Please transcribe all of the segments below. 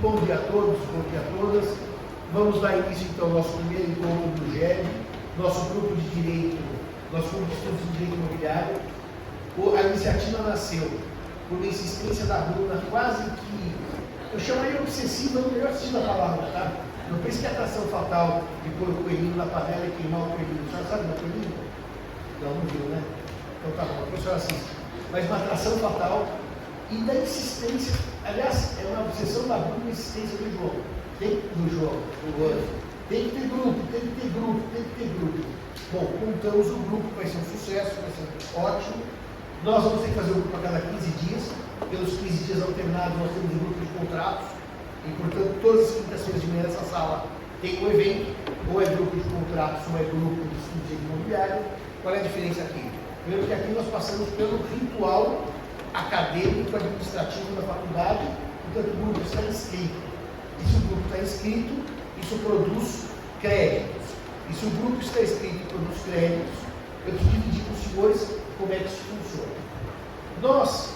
bom dia a todos, bom dia a todas. Vamos dar início então ao nosso primeiro encontro do GED, nosso grupo de direito, nosso grupo de estudos de direito imobiliário. A iniciativa nasceu por uma insistência da Bruna, quase que, eu chamaria obsessiva, no melhor sentido da palavra, tá? Não pense que a atração fatal de pôr o coelhinho na panela e queimar o coelhinho. A senhora sabe da coelhinho? Não viu, né? Então tá bom, a professora assiste. Mas uma atração fatal e da insistência, aliás, é uma obsessão da Bruna, insistência do João. Tem que ter grupo, tem que ter grupo. Bom, montamos o grupo, vai ser um sucesso, vai ser ótimo. Nós vamos ter que fazer o grupo a cada 15 dias. Pelos 15 dias alternados, nós temos um grupo de contratos. E, portanto, todas as quintas-feiras de manhã nessa sala tem um evento, ou é grupo de contratos, ou é grupo de estudo de imobiliário. Qual é a diferença aqui? Primeiro que aqui nós passamos pelo ritual acadêmico, administrativo da faculdade, portanto o grupo está inscrito. E se o grupo está inscrito, isso produz créditos. E se o grupo está inscrito e produz créditos, eu preciso dividir com os senhores como é que isso funciona. Nós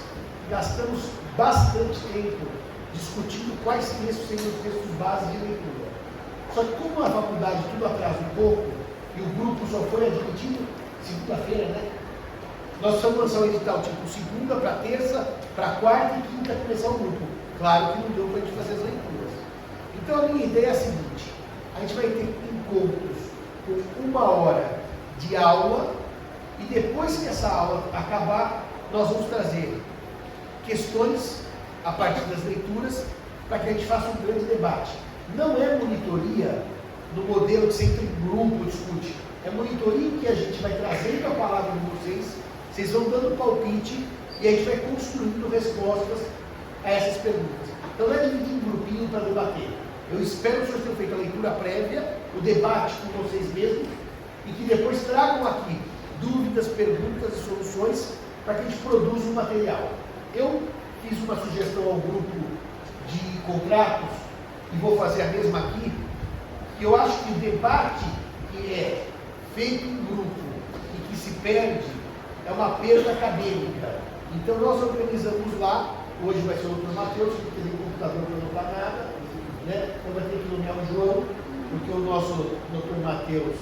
gastamos bastante tempo discutindo quais textos seriam os textos base de leitura. Só que como a faculdade tudo atrasa um pouco, e o grupo só foi admitido segunda-feira, né? Nós precisamos lançar um edital tipo segunda para terça, para quarta e quinta começar o grupo. Claro que não deu para a gente fazer as leituras. Então a minha ideia é a seguinte: a gente vai ter encontros com 1 hora de aula e depois que essa aula acabar, nós vamos trazer questões a partir das leituras para que a gente faça um grande debate. Não é monitoria no modelo que sempre em grupo discute. É monitoria em que a gente vai trazendo a palavra de vocês vão dando palpite e a gente vai construindo respostas a essas perguntas. Então não é dividir um grupinho para debater. Eu espero que vocês tenham feito a leitura prévia, o debate com vocês mesmos, e que depois tragam aqui dúvidas, perguntas e soluções para que a gente produza um material. Eu fiz uma sugestão ao grupo de contratos, e vou fazer a mesma aqui, que eu acho que o debate que é feito em grupo e que se perde é uma perda acadêmica. Então nós organizamos lá, hoje vai ser o Dr. Matheus, que tem computador para não dar nada, né? Então vai ter que nomear o João, porque o nosso Dr. Matheus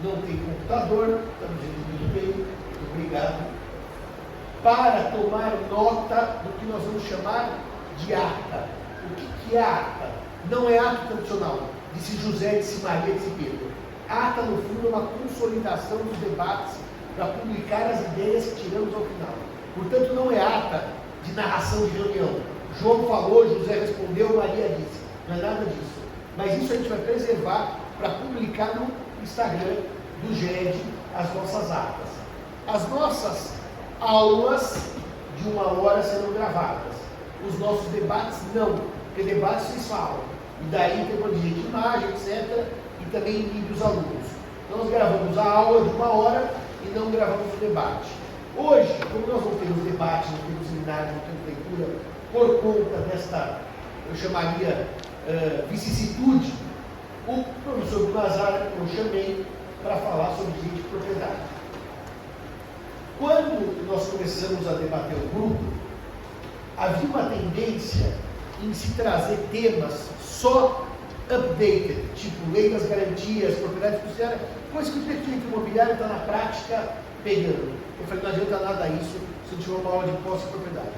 não tem computador, estamos indo muito bem, obrigado, para tomar nota do que nós vamos chamar de ata. O que é ata? Não é ato tradicional, disse José, disse Maria, disse Pedro. Ata, no fundo, é uma consolidação dos debates para publicar as ideias que tiramos ao final. Portanto, não é ata de narração de reunião. João falou, José respondeu, Maria disse. Não é nada disso. Mas isso a gente vai preservar para publicar no Instagram do GED as nossas atas. As nossas aulas de 1 hora serão gravadas. Os nossos debates não, porque debates vocês falam. E daí tem uma de imagem, etc. E também inibe os alunos. Então nós gravamos a aula de 1 hora e não gravamos o debate. Hoje, como nós não temos debate, não temos seminário, não temos leitura, por conta desta, eu chamaria, vicissitude, o professor Nazar eu chamei para falar sobre direito de propriedade. Quando nós começamos a debater o grupo, havia uma tendência em se trazer temas só updated, tipo lei das garantias, propriedade fiduciária, coisa que o direito imobiliário está na prática pegando. Eu falei, não adianta nada isso se não tiver uma aula de posse e propriedade.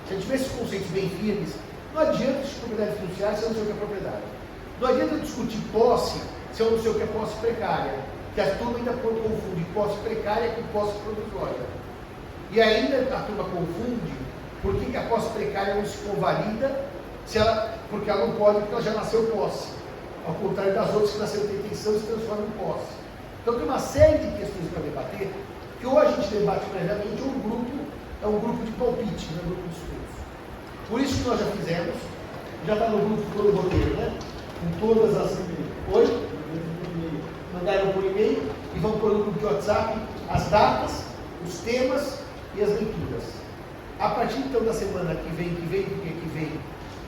Se a gente tiver esses conceitos bem firmes, não adianta discutir propriedade fiduciária se eu não sei o que é propriedade. Não adianta discutir posse se eu não sei o que é posse precária, que a turma ainda confunde posse precária com posse provisória. E ainda a turma confunde por que a posse precária não se convalida, porque ela não pode, porque ela já nasceu posse. Ao contrário das outras que nasceram em intenção e se transformam em posse. Então tem uma série de questões para debater, que hoje a gente debate previamente é um grupo de palpite, não é um grupo de estudos. Por isso que nós já fizemos, já está no grupo todo o roteiro, né? Com todas as... Oi? Mandaram por e-mail e vão pôr no grupo de WhatsApp as datas, os temas e as leituras. A partir então da semana que vem, porque que vem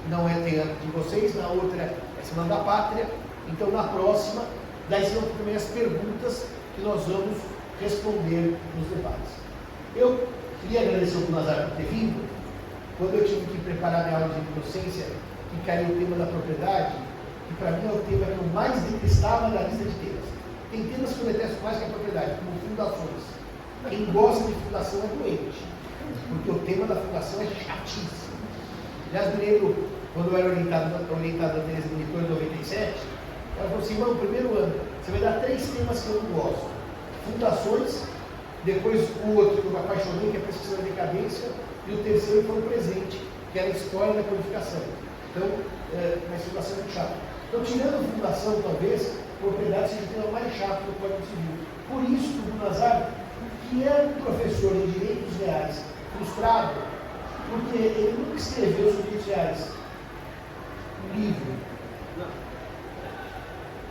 não é tem de vocês, na outra é Semana da Pátria, então na próxima, daí serão também as perguntas que nós vamos responder nos debates. Eu queria agradecer ao Nazar por ter vindo. Quando eu tive que preparar minha aula de docência, que caiu o tema da propriedade, que para mim é o tema que eu mais detestava da lista de temas. Tem temas que eu detesto mais que a propriedade, como fundações. Quem gosta de fundação é doente, porque o tema da fundação é chatíssimo. Aliás, me lembro, quando eu era orientado da Teresa Monitor em 97, ela falou assim: irmão, no primeiro ano, você vai dar 3 temas que eu não gosto. Fundações, depois o outro que eu me apaixonei, que é a pesquisa da decadência, e o terceiro foi o presente, que era a história da codificação. Então, mas fundação é muito chato. Então, tirando a fundação, talvez, propriedade seja o tema mais chato do Código Civil. Por isso, o Nazar, que é um professor de direitos reais, frustrado, porque ele nunca escreveu sobre direitos reais um livro. Não.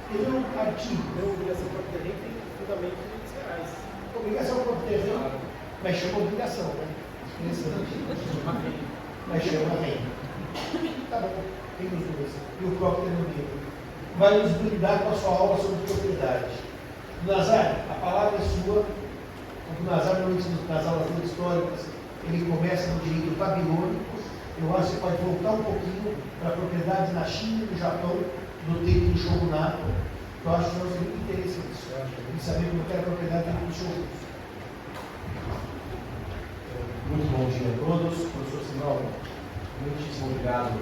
Escreveu um artigo. Não, obrigação para ter tem fundamento de direitos reais. Obrigação para ter, claro. Mas chama obrigação, né? Mas chama renda. Tá bom, tem os dois. E o próprio termômetro vai nos brindar com a sua aula sobre propriedade. Nazar, a palavra é sua. O Nazar, normalmente nas aulas históricas, ele começa no direito babilônico. Eu acho que você pode voltar um pouquinho para a propriedade na China e no Japão, no tempo do shogunato. Eu acho que nós temos muito interesse nisso. Em saber como é a propriedade do shogunato. Muito bom dia a todos. Professor Simão, muitíssimo obrigado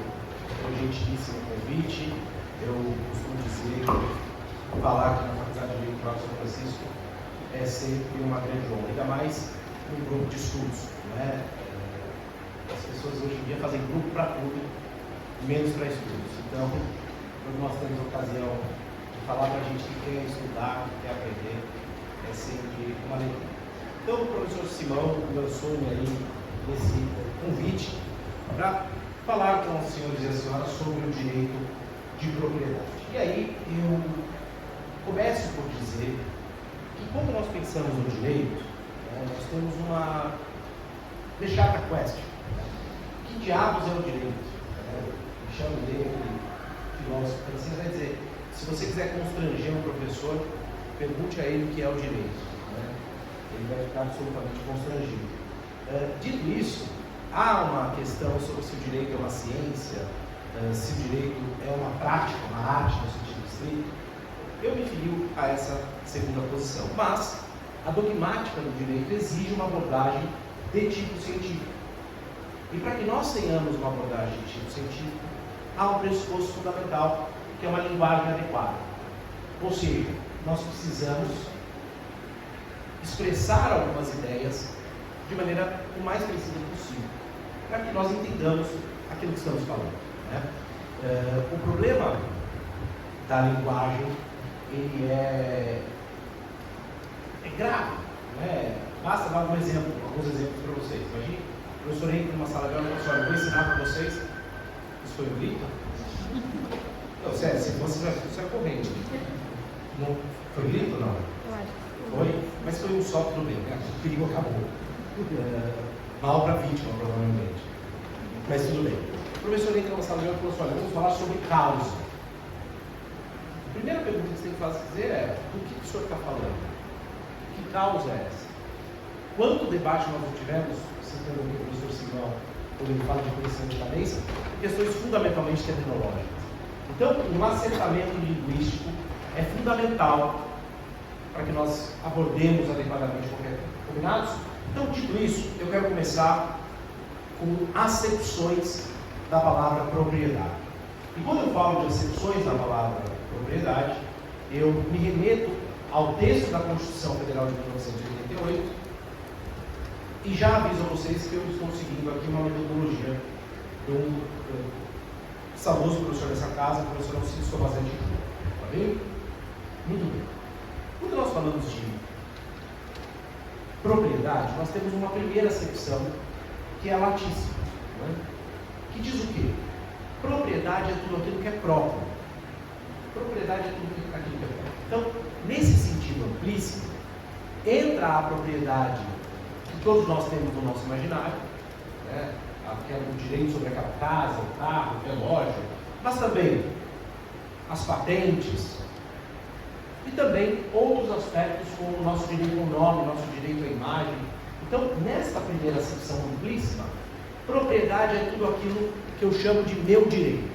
pelo gentilíssimo convite. Eu costumo dizer que falar aqui na Faculdade de Direito do São Francisco é sempre uma grande honra, ainda mais num grupo de estudos. Né? As pessoas hoje em dia fazem grupo para tudo, menos para estudos. Então, quando nós temos a ocasião de falar para a gente que quer estudar, que quer aprender, é sempre uma alegria. Então, o professor Simão lançou-me aí esse convite para falar com os senhores e as senhoras sobre o direito de propriedade. E aí eu começo por dizer que quando nós pensamos no direito, nós temos uma the chata question. Que diabos é o direito? Me chamo dele, filósofo francês, vai dizer, se você quiser constranger um professor, pergunte a ele o que é o direito. Ele vai ficar absolutamente constrangido. Dito isso, há uma questão sobre se o direito é uma ciência, se o direito é uma prática, uma arte no sentido estrito. Eu me filio a essa segunda posição, mas a dogmática do direito exige uma abordagem de tipo científico. E para que nós tenhamos uma abordagem de tipo científico, há um pressuposto fundamental, que é uma linguagem adequada. Ou seja, nós precisamos expressar algumas ideias de maneira o mais precisa possível, para que nós entendamos aquilo que estamos falando. Né? O problema da linguagem, ele é grave. Né? Basta dar alguns exemplos para vocês. Imagine, o professor entra numa sala de aula e fala: eu vou ensinar para vocês. Isso foi um grito? Não, sério, se fosse, isso é corrente. Não, foi grito ou não? Foi, mas foi um só, tudo bem, né? O perigo acabou. Mal para a vítima, provavelmente. Mas tudo bem. O professor entra na sala de aula e falou assim: olha, vamos falar sobre causa. A primeira pergunta que você tem que fazer é: do que o senhor está falando? Que causa é essa? Quanto debate nós não tivemos, citando aqui o professor Simão, quando ele fala de conhecimento da lei, questões fundamentalmente terminológicas. Então, um acertamento linguístico é fundamental para que nós abordemos adequadamente qualquer tema. Combinados? Então, dito isso, eu quero começar com acepções da palavra propriedade. E quando eu falo de acepções da palavra propriedade, eu me remeto ao texto da Constituição Federal de 1988 e já aviso a vocês que eu estou seguindo aqui uma metodologia de um famoso professor dessa casa, o professor Alcides Tomazante. Tá bem? Muito bem. Quando nós falamos de propriedade, nós temos uma primeira acepção que é latíssima, né? Que diz o quê? Propriedade é tudo aquilo que é próprio. Propriedade é tudo aquilo que é próprio. Então, nesse sentido amplíssimo, entra a propriedade que todos nós temos no nosso imaginário, né? O direito sobre aquela casa, o carro, o relógio, mas também as patentes e também outros aspectos como o nosso direito ao nome, nosso direito à imagem. Então, nesta primeira acepção amplíssima, propriedade é tudo aquilo que eu chamo de meu direito.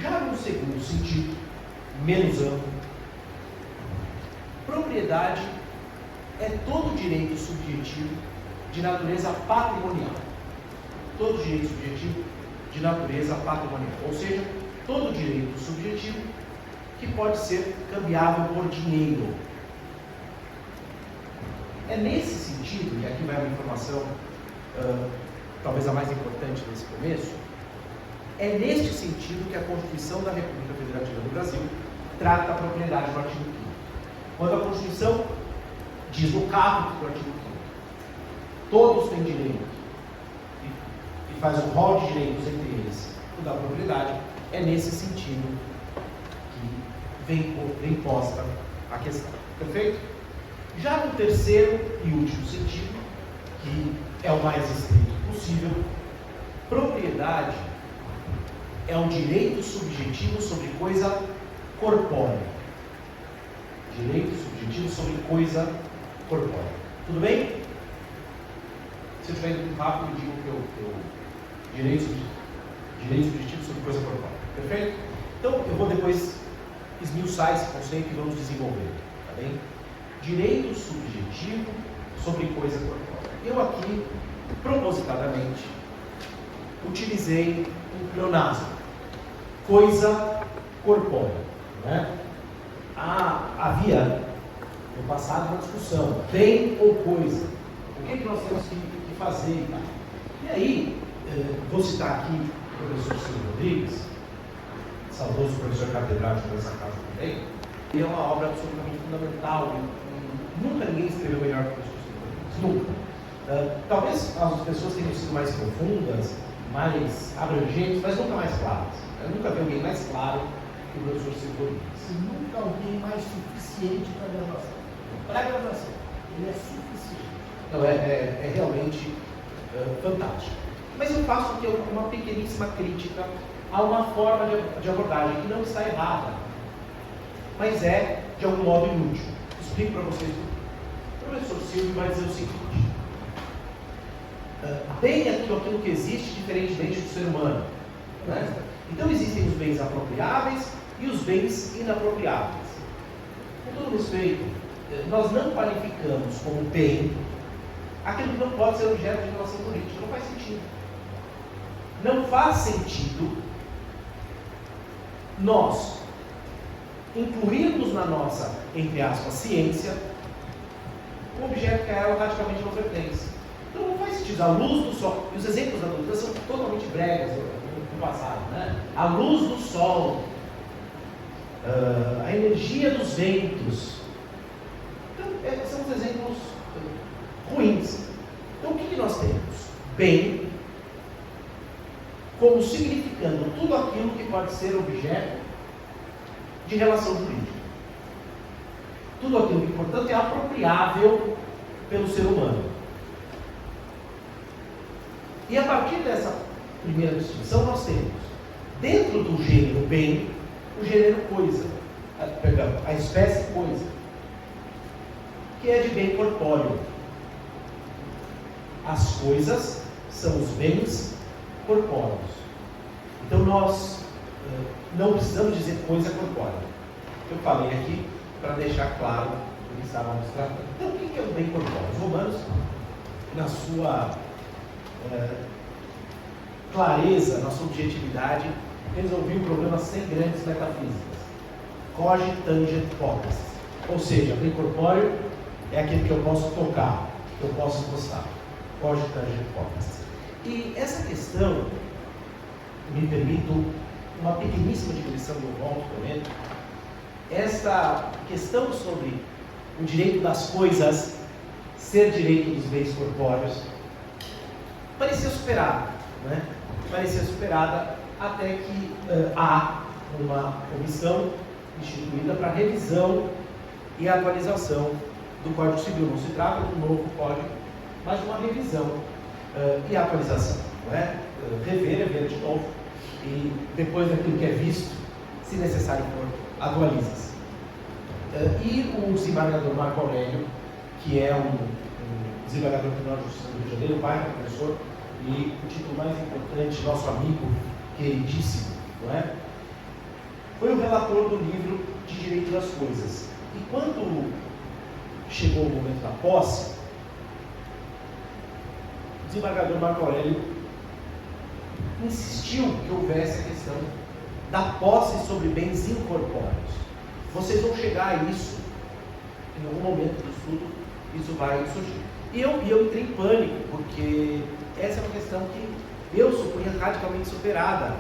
Já no segundo sentido, menos amplo, propriedade é todo direito subjetivo de natureza patrimonial. Todo direito subjetivo de natureza patrimonial. Ou seja, todo direito subjetivo que pode ser cambiável por dinheiro. É nesse sentido, e aqui vai uma informação, talvez a mais importante nesse começo, é neste sentido que a Constituição da República Federativa do Brasil trata a propriedade no artigo 5º. Quando a Constituição diz no caput do artigo 5º, todos têm direito, e faz um rol de direitos entre eles, o da propriedade, é nesse sentido que vem posta a questão. Perfeito? Já no terceiro e último sentido, que é o mais estrito possível, propriedade é um direito subjetivo sobre coisa corpórea. Direito subjetivo sobre coisa corpórea. Tudo bem? Se eu estiver indo rápido, eu digo que eu direito subjetivo sobre coisa corpórea. Perfeito? Então, eu vou depois esmiuçar esse conceito e vamos desenvolver. Tá bem? Direito subjetivo sobre coisa corpórea. Eu aqui, propositadamente, utilizei um pleonasmo. Coisa corpórea. Né? Havia, no passado, uma discussão. Bem ou coisa? O que nós temos que fazer e tal? E aí, vou citar aqui o professor Silvio Rodrigues, saudoso professor catedrático dessa casa também. E é uma obra absolutamente fundamental. Nunca ninguém escreveu melhor que o professor Silvio Rodrigues. Nunca. Talvez as pessoas tenham sido mais profundas, mais abrangentes, mas nunca mais claras. Eu nunca vi alguém mais claro que o professor Silvio Rodrigues. E nunca alguém mais suficiente para a graduação. Para a graduação, ele é suficiente. Então, é realmente fantástico. Mas eu faço aqui uma pequeníssima crítica a uma forma de abordagem que não está errada, mas é, de algum modo, inútil. Explico para vocês. O professor Silvio vai dizer o seguinte: bem aquilo que existe diferentemente do ser humano. Né? Então existem os bens apropriáveis e os bens inapropriáveis. Com todo respeito, nós não qualificamos como bem aquilo que não pode ser objeto de relação política. Não faz sentido. Não faz sentido nós incluirmos na nossa, entre aspas, ciência, um objeto que a ela radicalmente não pertence. Então não faz sentido. A luz do sol, e os exemplos da doutrina são totalmente bregas no passado, né? A luz do sol, a energia dos ventos. Então, são os exemplos ruins. Então o que nós temos? Bem, como significando tudo aquilo que pode ser objeto de relação jurídica. Tudo aquilo que, portanto, é apropriável pelo ser humano. E a partir dessa primeira distinção, nós temos, dentro do gênero bem, o gênero coisa, a espécie coisa, que é de bem corpóreo. As coisas são os bens corpóreos. Então nós não precisamos dizer coisa corpórea. Eu falei aqui para deixar claro o que estávamos tratando. Então o que é o bem corpóreo? Os romanos, na sua clareza, na sua objetividade, resolviam o problema sem grandes metafísicas. Cogit tangent potest. Ou seja, bem corpóreo é aquele que eu posso tocar, que eu posso encostar. Cogit tangent potest. E essa questão, me permito uma pequeníssima digressão, eu volto também. Essa questão sobre o direito das coisas ser direito dos bens corpóreos parecia superada, né? Parecia superada até que há uma comissão instituída para revisão e atualização do Código Civil. Não se trata de um novo código, mas de uma revisão e atualização. Não é? Rever é ver de novo, e depois daquilo que é visto, se necessário for, atualiza-se. E o desembargador Marco Aurélio, que é um desembargador do Tribunal de Justiça do Rio de Janeiro, pai do professor, e o título mais importante, nosso amigo queridíssimo, não é? foi o relator do livro de Direito das Coisas. E quando chegou o momento da posse, o desembargador Marco Aurélio insistiu que houvesse a questão da posse sobre bens incorpóreos. Vocês vão chegar a isso, em algum momento do estudo, isso vai surgir. E eu entrei em pânico, porque essa é uma questão que eu supunha radicalmente superada.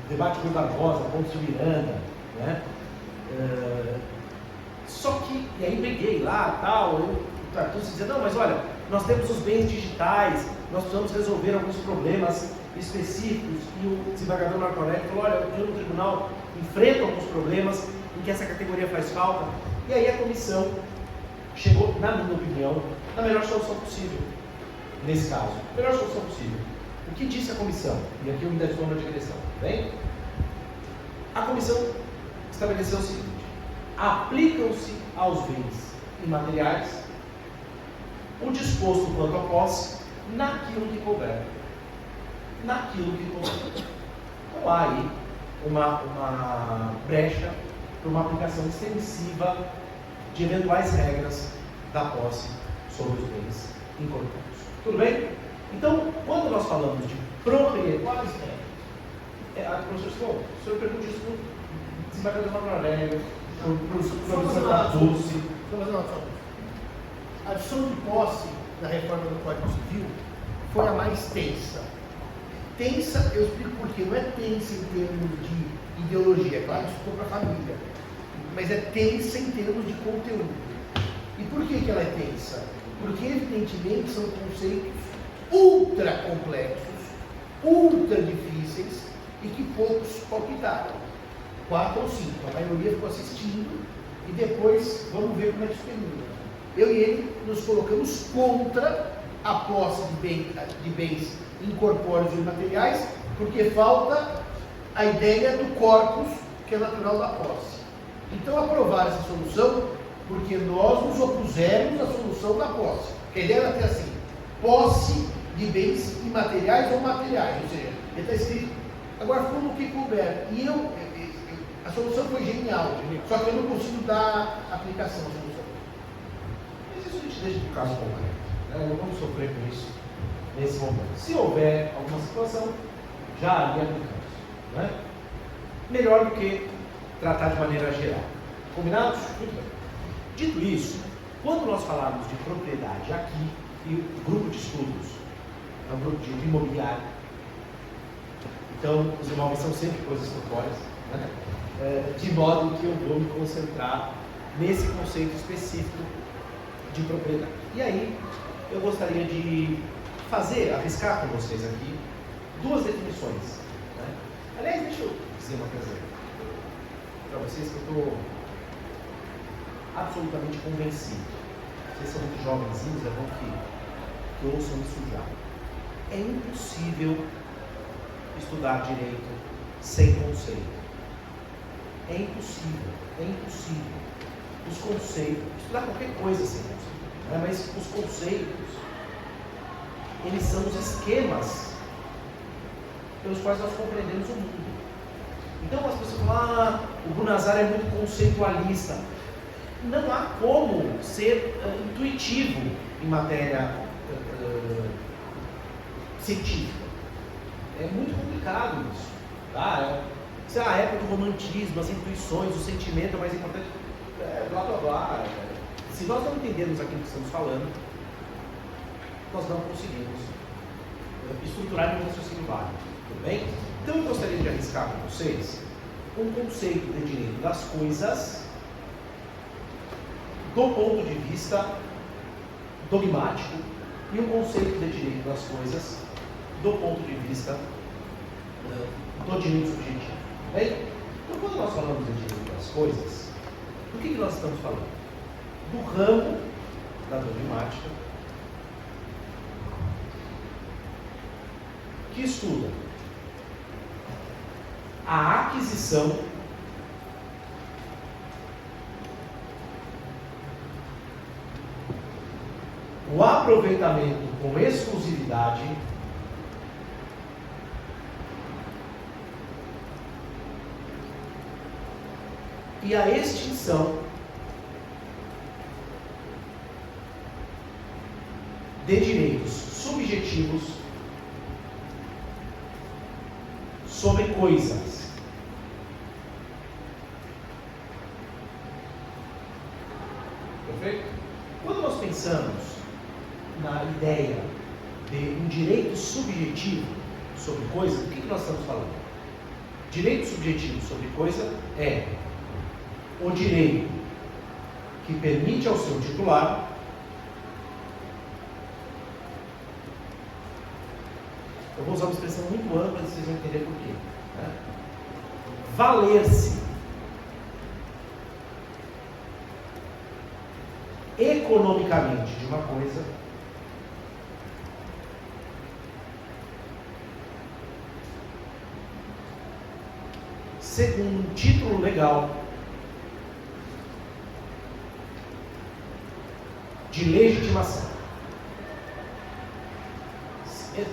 Debate com Barbosa, Pontes de Miranda, né? Só que, e aí peguei lá, tal, o Tartus dizia, não, mas olha, nós temos os bens digitais, nós precisamos resolver alguns problemas específicos, e o desembargador Marco Aurélio falou, olha, eu no tribunal enfrento alguns problemas em que essa categoria faz falta, e aí a comissão chegou, na minha opinião, na melhor solução possível, nesse caso, melhor solução possível. O que disse a comissão? E aqui eu ainda estou na digressão, bem? A comissão estabeleceu o seguinte: aplicam-se aos bens imateriais o disposto quanto à posse naquilo que couber. Naquilo que couber. Não há aí uma brecha para uma aplicação extensiva de eventuais regras da posse sobre os bens incorpóreos. Tudo bem? Então, quando nós falamos de propriedade, quais regras? A professora Simão, o senhor pergunta isso para o desembargador Marco Aurélio, para o professor Tartus. A adição de posse da reforma do Código Civil foi a mais tensa. Tensa, eu explico por quê. Não é tensa em termos de ideologia, claro, isso ficou para a família, mas é tensa em termos de conteúdo. E por que ela é tensa? Porque, evidentemente, são conceitos ultra complexos, ultra difíceis e que poucos palpitaram. 4 ou 5, a maioria ficou assistindo e depois vamos ver como é que isso termina. Eu e ele nos colocamos contra a posse de bens incorpóreos e imateriais, porque falta a ideia do corpus, que é natural da posse. Então, aprovar essa solução, porque nós nos opusemos à solução da posse. A ideia era ter assim, posse de bens imateriais ou materiais, ou seja, ele está escrito, agora ficou no que couber. E a solução foi genial, só que eu não consigo dar aplicação à solução. Mas isso a gente deixa de caso concreto, né? Não vamos sofrer com isso nesse momento. Se houver alguma situação, já ali aplicamos, né? Melhor do que tratar de maneira geral. Combinados? Muito bem. Dito isso, quando nós falarmos de propriedade aqui, e o grupo de estudos é um grupo de imobiliário, então os imóveis são sempre coisas corpóreas, né? De modo que eu vou me concentrar nesse conceito específico de propriedade. E aí, eu gostaria de arriscar com vocês aqui, 2 definições, né? Aliás, deixa eu dizer uma coisa para vocês que eu estou absolutamente convencido. Vocês são muito jovenzinhos, é bom que ouçam isso já. É impossível estudar direito sem conceito. É impossível, é impossível. Os conceitos, estudar qualquer coisa sem conceito, né? Mas os conceitos, eles são os esquemas pelos quais nós compreendemos o mundo. Então as pessoas falam, o Gunazar é muito conceitualista. Não há como ser intuitivo em matéria científica. É muito complicado isso. Tá? A época do romantismo, as intuições, o sentimento é mais importante. Blá blá blá. Se nós não entendermos aquilo que estamos falando, nós não conseguimos estruturar um raciocínio válido. Tudo bem? Então eu gostaria de arriscar com vocês um conceito de direito das coisas do ponto de vista dogmático e um conceito de direito das coisas do ponto de vista do direito subjetivo. Bem? Então, quando nós falamos de direito das coisas, do que nós estamos falando? Do ramo da dogmática que estuda a aquisição, o aproveitamento com exclusividade e a extinção de direitos subjetivos sobre coisas. Perfeito? Quando nós pensamos na ideia de um direito subjetivo sobre coisa, o que nós estamos falando? Direito subjetivo sobre coisa é o direito que permite ao seu titular eu vou usar uma expressão muito ampla, vocês vão entender por quê, né? Valer-se economicamente de uma coisa segundo um título legal de legitimação.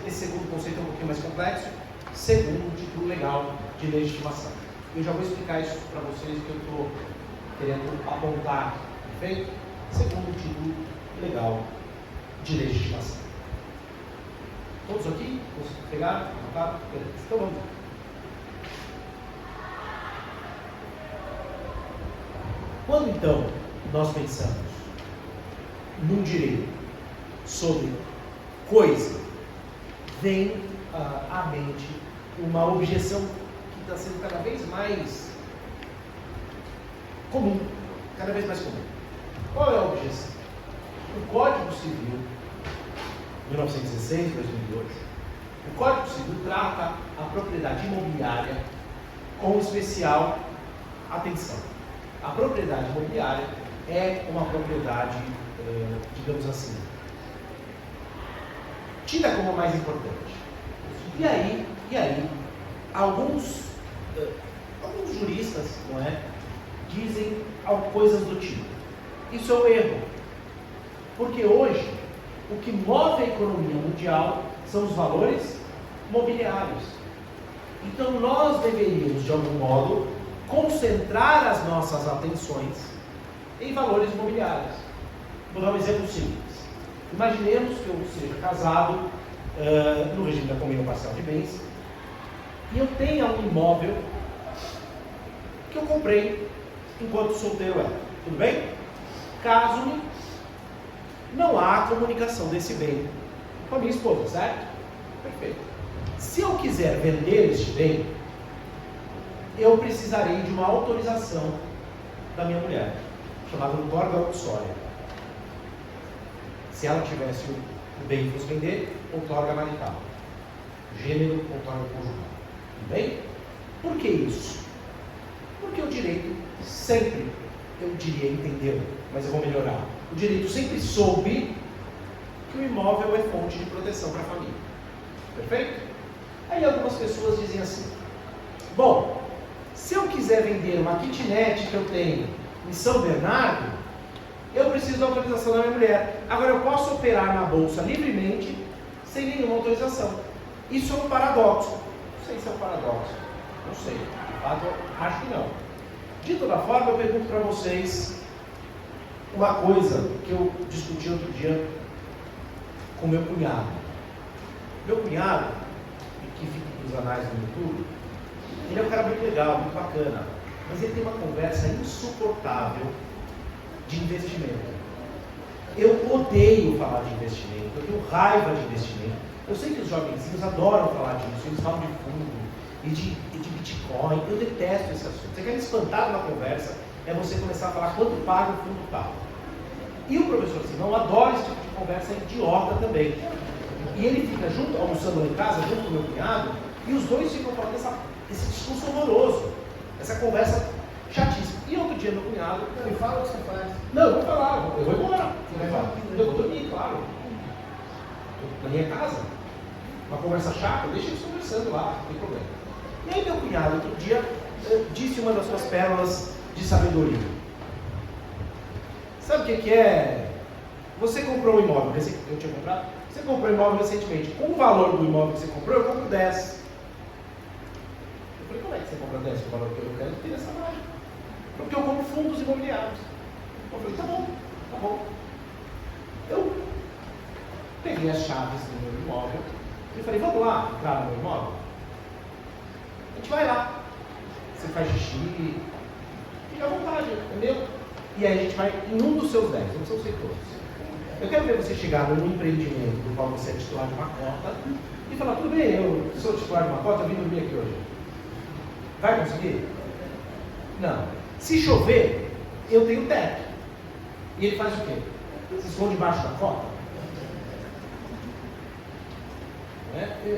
Esse segundo conceito é um pouquinho mais complexo, segundo um título legal de legitimação. Eu já vou explicar isso para vocês que eu estou querendo apontar, perfeito? Segundo o título legal de legitimação. Todos aqui? Pegaram? Anotaram? Beleza. Então vamos lá. Quando então nós pensamos num direito sobre coisa, vem à mente uma objeção que está sendo cada vez mais comum, cada vez mais comum. Qual é a objeção? O Código Civil, 1916, 2002, o Código Civil trata a propriedade imobiliária com especial atenção. A propriedade imobiliária é uma propriedade, digamos assim, tida como a mais importante. E aí alguns juristas, não é, dizem coisas do tipo: isso é um erro, porque hoje o que move a economia mundial são os valores mobiliários. Então nós deveríamos, de algum modo, concentrar as nossas atenções em valores imobiliários. Vou dar um exemplo simples. Imaginemos que eu seja casado no regime da comunhão parcial de bens e eu tenha um imóvel que eu comprei enquanto solteiro era. Tudo bem? Caso-me, não há comunicação desse bem com a minha esposa, certo? Perfeito. Se eu quiser vender este bem, eu precisarei de uma autorização da minha mulher, chamada outorga uxória. Se ela tivesse o bem que fosse vender, outorga marital. Gênero, outorga conjugal. Tudo bem? Por que isso? Porque o direito sempre, eu diria, entendeu, mas eu vou melhorar. O direito sempre soube que o imóvel é fonte de proteção para a família. Perfeito? Aí algumas pessoas dizem assim: bom, se eu quiser vender uma kitnet que eu tenho em São Bernardo, eu preciso da autorização da minha mulher. Agora eu posso operar na bolsa livremente, sem nenhuma autorização. Isso é um paradoxo. Não sei se é um paradoxo. Não sei. Acho que não. De toda forma, eu pergunto para vocês uma coisa que eu discuti outro dia com meu cunhado. Meu cunhado, que fica nos anais do YouTube, ele é um cara muito legal, muito bacana, mas ele tem uma conversa insuportável de investimento. Eu odeio falar de investimento, eu tenho raiva de investimento. Eu sei que os jovenzinhos adoram falar disso, eles falam de fundo e de Bitcoin. Eu detesto esse assunto. Você quer me espantar numa conversa, é você começar a falar quanto paga o fundo tal. E o professor Simão adora esse tipo de conversa idiota também. E ele fica junto, almoçando lá em casa, junto com o meu cunhado, e os dois ficam falando esse discurso horroroso, essa conversa chatíssima. E outro dia meu cunhado... Me fala o que você faz. Não, eu vou falar, eu vou embora. Eu vou dormir, claro. Na minha casa. Uma conversa chata, deixa eles conversando lá, não tem problema. E aí meu cunhado, outro dia, disse uma das suas pérolas de sabedoria. Sabe o que é? Você comprou um imóvel, eu tinha comprado? Você comprou um imóvel recentemente. Com o valor do imóvel que você comprou, eu compro 10. Eu falei, como é que você compra 10 com o valor que eu quero? Tem essa mágica. Porque eu compro fundos imobiliários. Eu falei, tá bom, tá bom. Eu peguei as chaves do meu imóvel e falei, vamos lá entrar no meu imóvel? A gente vai lá. Você faz xixi, fica à vontade, entendeu? E aí a gente vai em um dos seus 10, não são ser todos. Eu quero ver você chegar num empreendimento do qual você é titular de uma cota e falar, tudo bem, eu sou titular de uma cota, eu vim dormir aqui hoje. Vai conseguir? Não. Se chover, eu tenho teto. E ele faz o quê? Se esconde debaixo da cota?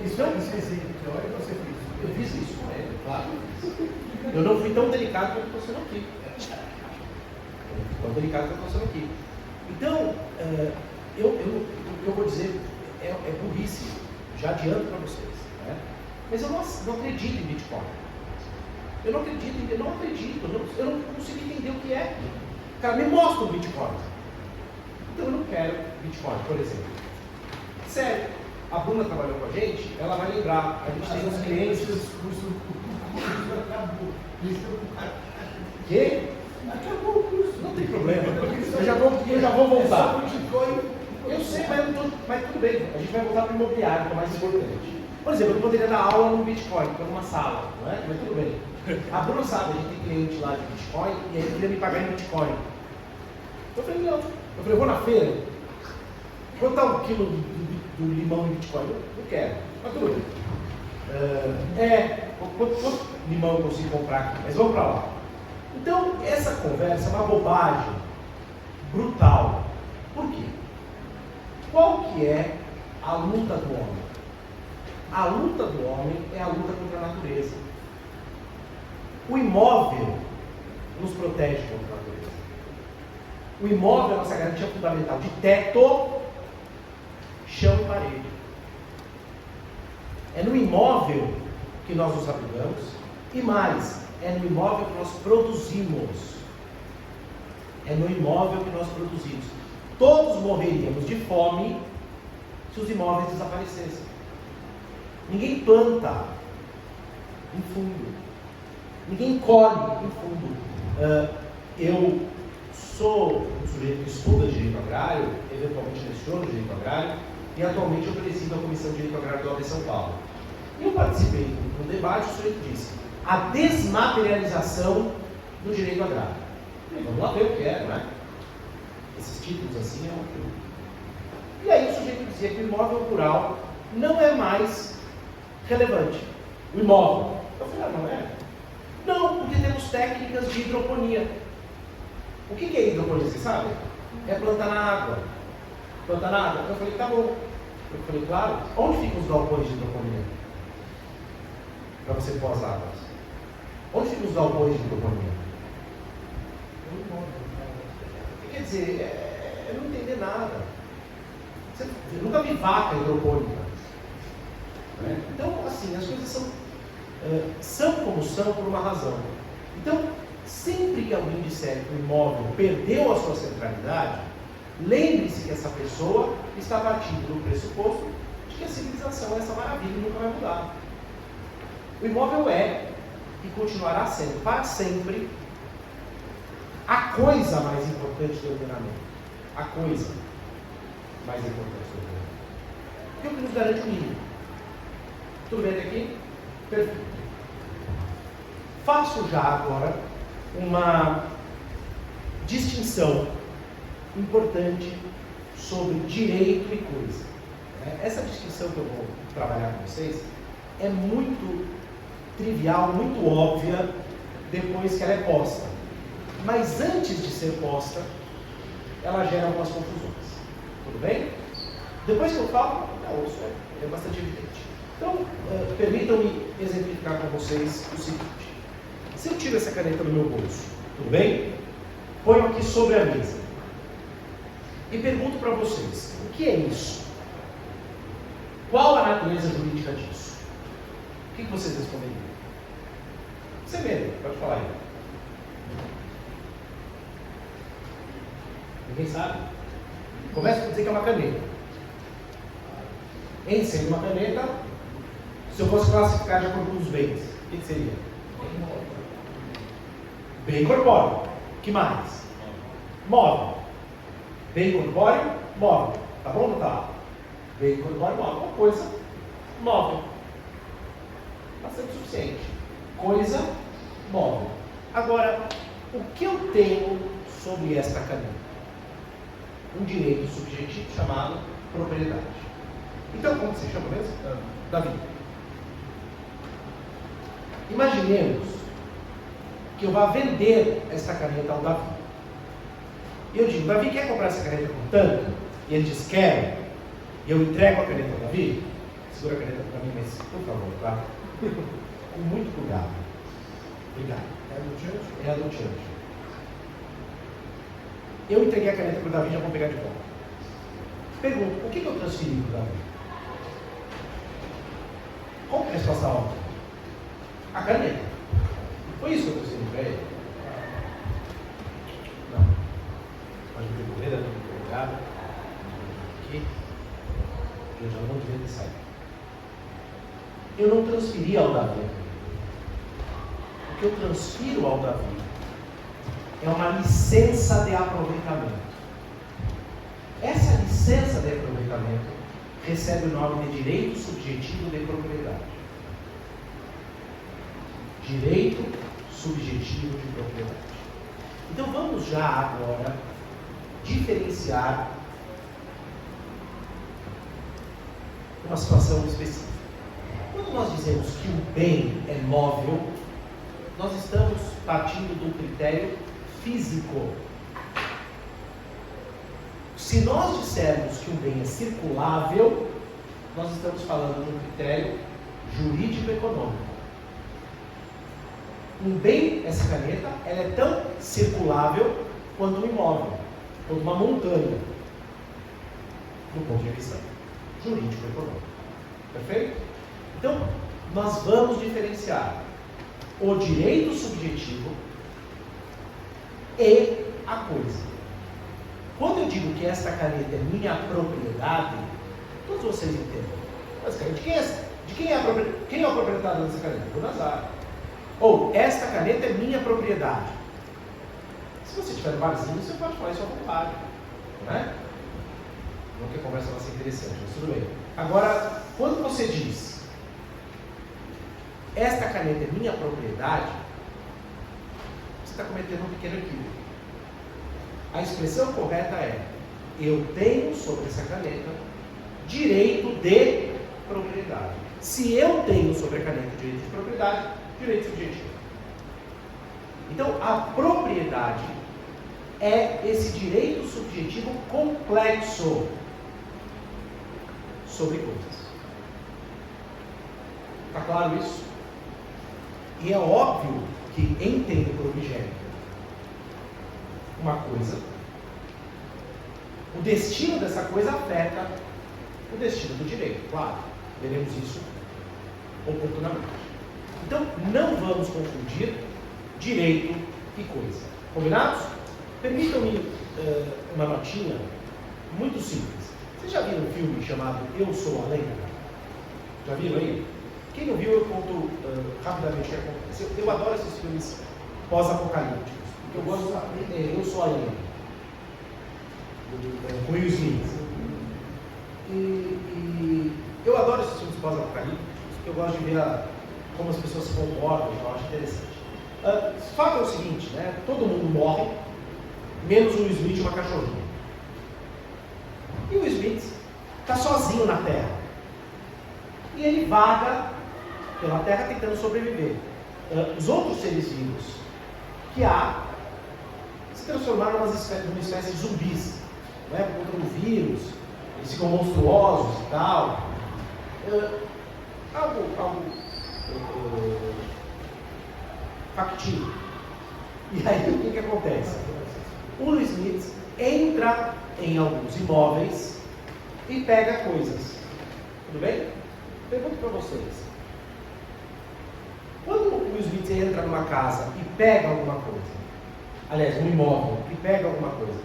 Isso é um exemplo teórico, você fez isso. Eu fiz isso com ele, claro. Eu não fui tão delicado quanto você não aqui. Tão delicado quanto você não aqui. Então, eu vou dizer, é burrice, já adianto para vocês. Né? Mas eu não acredito em Bitcoin. Eu não acredito, eu não consigo entender o que é. Cara, me mostra o Bitcoin. Então eu não quero Bitcoin, por exemplo. Sério, a Bruna trabalhou com a gente, ela vai lembrar. A gente tem uns clientes. Que? Acabou o curso. Não tem problema. Eu já vou voltar. Eu sei, mas tudo bem. A gente vai voltar para o imobiliário, que é o mais importante. Por exemplo, eu não poderia dar aula no Bitcoin, estou numa sala, não é? Mas tudo bem. A Bruna sabe, a gente tem cliente lá de Bitcoin e ele queria me pagar em Bitcoin. Eu falei, não. Eu falei, eu vou na feira. Quanto está um quilo do limão em Bitcoin? Eu quero. Mas tudo bem. Quanto limão eu consigo comprar aqui? Mas vamos para lá. Então, essa conversa é uma bobagem brutal. Por quê? Qual que é a luta do homem? A luta do homem é a luta contra a natureza. O imóvel nos protege contra a natureza. O imóvel é a nossa garantia fundamental de teto, chão e parede. É no imóvel que nós nos abrigamos e mais, é no imóvel que nós produzimos. É no imóvel que nós produzimos. Todos morreríamos de fome se os imóveis desaparecessem. Ninguém planta em fundo. Ninguém colhe em fundo. Eu sou um sujeito que estuda direito agrário, eventualmente leciono direito agrário, e atualmente eu presido a Comissão de Direito Agrário da OAB São Paulo. E eu participei de um debate, o sujeito disse, a desmaterialização do direito agrário. E vamos lá ver o que é, não é? Esses títulos assim é um... E aí o sujeito dizia que o imóvel rural não é mais relevante. O imóvel. Eu falei, não é? Não, porque temos técnicas de hidroponia. O que é hidroponia, você sabe? É plantar na água. Plantar na água. Eu falei, tá bom. Eu falei, claro. Onde ficam os galpões de hidroponia? Para você pôr as águas. Onde ficam os galpões de hidroponia? Quer dizer, eu não entender nada. Eu nunca vi vaca hidropônica. Né? Então, assim, as coisas são como são por uma razão. Então, sempre que alguém disser que o imóvel perdeu a sua centralidade, lembre-se que essa pessoa está partindo do pressuposto de que a civilização é essa maravilha e nunca vai mudar. O imóvel é e continuará sendo para sempre a coisa mais importante do ordenamento. A coisa mais importante do ordenamento. E o que nos garante o mínimo. Tudo bem até aqui? Perfeito. Faço já agora uma distinção importante sobre direito e coisa. Essa distinção que eu vou trabalhar com vocês é muito trivial, muito óbvia depois que ela é posta. Mas antes de ser posta, ela gera algumas confusões. Tudo bem? Depois que eu falo, não, isso é bastante evidente. Então, permitam-me exemplificar com vocês o seguinte. Se eu tiro essa caneta do meu bolso, tudo bem? Ponho aqui sobre a mesa. E pergunto para vocês, o que é isso? Qual a natureza jurídica disso? O que vocês responderiam? Você mesmo, pode falar aí. Ninguém sabe? Começa por dizer que é uma caneta. Em sendo uma caneta, se eu fosse classificar de acordo com os bens, o que seria? Bem corpóreo. Que mais? Móvel. Bem corpóreo, móvel. Tá bom ou não tá? Bem corpóreo, móvel. Uma coisa móvel. Bastante suficiente. Coisa móvel. Agora, o que eu tenho sobre esta caneta? Um direito subjetivo chamado propriedade. Então, como se chama mesmo? Davi. Imaginemos que eu vá vender esta caneta ao Davi. E eu digo, Davi, quer comprar essa caneta por tanto? E ele diz, quero. E eu entrego a caneta ao Davi. Segura a caneta para mim, mas por favor, tá? Com muito cuidado. Obrigado. É a do Church. Eu entreguei a caneta para o Davi e já vou pegar de volta. Pergunto, o que eu transferi para o Davi? Qual é a resposta óbvia? A caneta. Foi isso que eu transferi para ele? Não. Pode me devolver, dá muito obrigado. Aqui. Eu já não devia ter saído. Eu não transferi ao Davi. O que eu transfiro ao Davi é uma licença de aproveitamento. Essa licença de aproveitamento recebe o nome de direito subjetivo de propriedade. Direito subjetivo de propriedade. Então vamos já agora diferenciar uma situação específica. Quando nós dizemos que o bem é móvel, nós estamos partindo do critério físico. Se nós dissermos que um bem é circulável, nós estamos falando de um critério jurídico-econômico. Um bem, essa caneta, ela é tão circulável quanto um imóvel, quanto uma montanha, do ponto de vista jurídico-econômico. Perfeito? Então, nós vamos diferenciar o direito subjetivo e a coisa. Quando eu digo que esta caneta é minha propriedade, todos vocês entendem. Basicamente, quem é o proprietário dessa caneta? O Nazar. Ou, esta caneta é minha propriedade. Se você tiver no barzinho, você pode falar isso à vontade. Não é? Não que a conversa vai ser interessante, mas tudo bem. Agora, quando você diz esta caneta é minha propriedade, você está cometendo um pequeno equívoco. A expressão correta é: eu tenho sobre essa caneta direito de propriedade. Se eu tenho sobre a caneta direito de propriedade, direito subjetivo. Então, a propriedade é esse direito subjetivo complexo sobre coisas. Está claro isso? E é óbvio que entende por objeto uma coisa, o destino dessa coisa afeta o destino do direito, claro, veremos isso oportunamente. Então, não vamos confundir direito e coisa. Combinados? Permitam-me uma notinha muito simples. Vocês já viram um filme chamado Eu Sou a Lenda? Já viram aí? Quem não viu, eu conto rapidamente o que acontece. Eu adoro esses filmes pós-apocalípticos. Eu gosto de Eu Sou a Lenda, com Will Smith. E eu adoro esses filmes pós-apocalípticos, porque eu gosto de ver como as pessoas se comportam, eu acho interessante. O fato é o seguinte, né? Todo mundo morre, menos o Will Smith e uma cachorrinha. E o Will Smith está sozinho na Terra. E ele vaga pela Terra tentando sobreviver. Os outros seres vivos que há se transformaram numa espécie de zumbis, não é? Por conta do vírus, eles ficam monstruosos e tal. Algo factível. E aí o que acontece? O Will Smith entra em alguns imóveis e pega coisas. Tudo bem? Pergunto para vocês. Quando o Will Smith entra numa casa e pega alguma coisa, aliás, um imóvel e pega alguma coisa,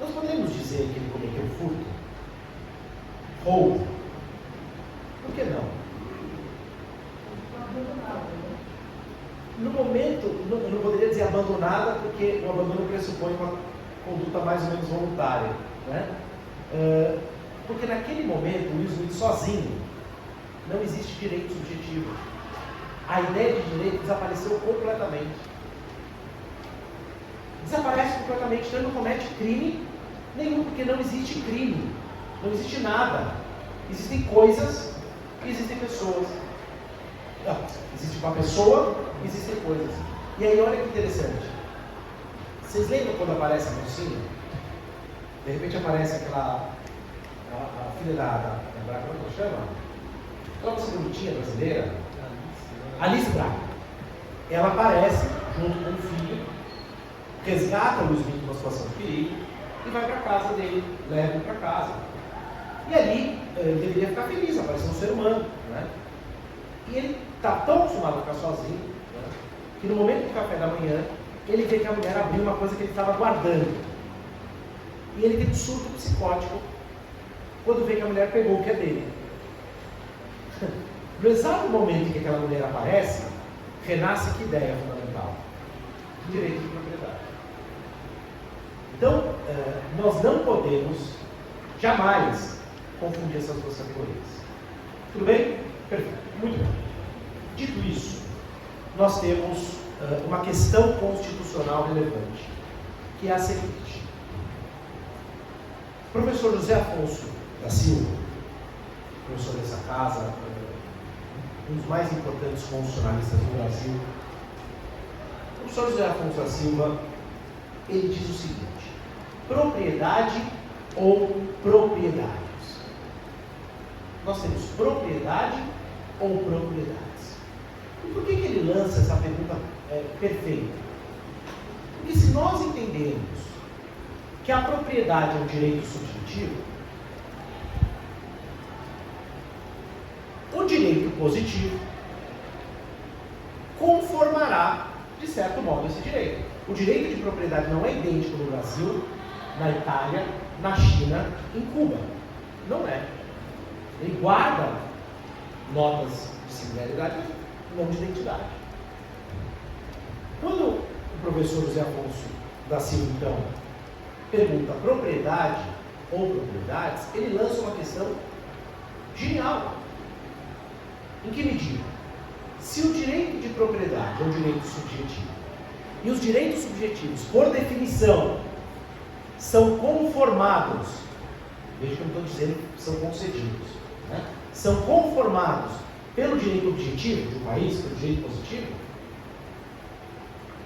nós podemos dizer que ele cometeu furto? Roubo? Por que não? no momento, eu não poderia dizer abandonada, porque o abandono pressupõe uma conduta mais ou menos voluntária, né? Porque naquele momento, o Will Smith sozinho, não existe direito subjetivo. A ideia de direito desapareceu completamente. Desaparece completamente, então ele não comete crime nenhum, porque não existe crime, não existe nada. Existem coisas e existem pessoas. Não, existe uma pessoa e existem coisas. E aí, olha que interessante. Vocês lembram quando aparece a mocinha? De repente aparece aquela a filha da Braga, como ela chama? Aquela moça bonitinha brasileira, Alice Braga. Ela aparece junto com o filho, resgata o Will Smith numa situação de perigo e vai para a casa dele, leva ele para casa. E ali ele deveria ficar feliz, aparecer um ser humano, né? E ele está tão acostumado a ficar sozinho, né, que no momento do café da manhã ele vê que a mulher abriu uma coisa que ele estava guardando. E ele tem um surto psicótico quando vê que a mulher pegou o que é dele. No exato momento em que aquela mulher aparece, renasce que ideia fundamental? Direito de propriedade. Então, nós não podemos jamais confundir essas duas categorias. Tudo bem? Perfeito. Muito bem. Dito isso, nós temos uma questão constitucional relevante, que é a seguinte. O professor José Afonso da Silva, professor dessa casa, um dos mais importantes constitucionalistas do Brasil, o professor José Afonso da Silva, ele diz o seguinte: propriedade ou propriedades? Nós temos propriedade ou propriedades? E por que ele lança essa pergunta perfeita? Porque se nós entendermos que a propriedade é um direito subjetivo, o direito positivo conformará, de certo modo, esse direito. O direito de propriedade não é idêntico no Brasil, na Itália, na China, em Cuba. Não é. Ele guarda notas de similaridade, não de identidade. Quando o professor José Afonso da Silva, então, pergunta propriedade ou propriedades, ele lança uma questão genial. Em que medida? Se o direito de propriedade é um direito subjetivo, e os direitos subjetivos, por definição, são conformados, veja que eu não estou dizendo que são concedidos, né? São conformados pelo direito objetivo de um país, pelo direito positivo.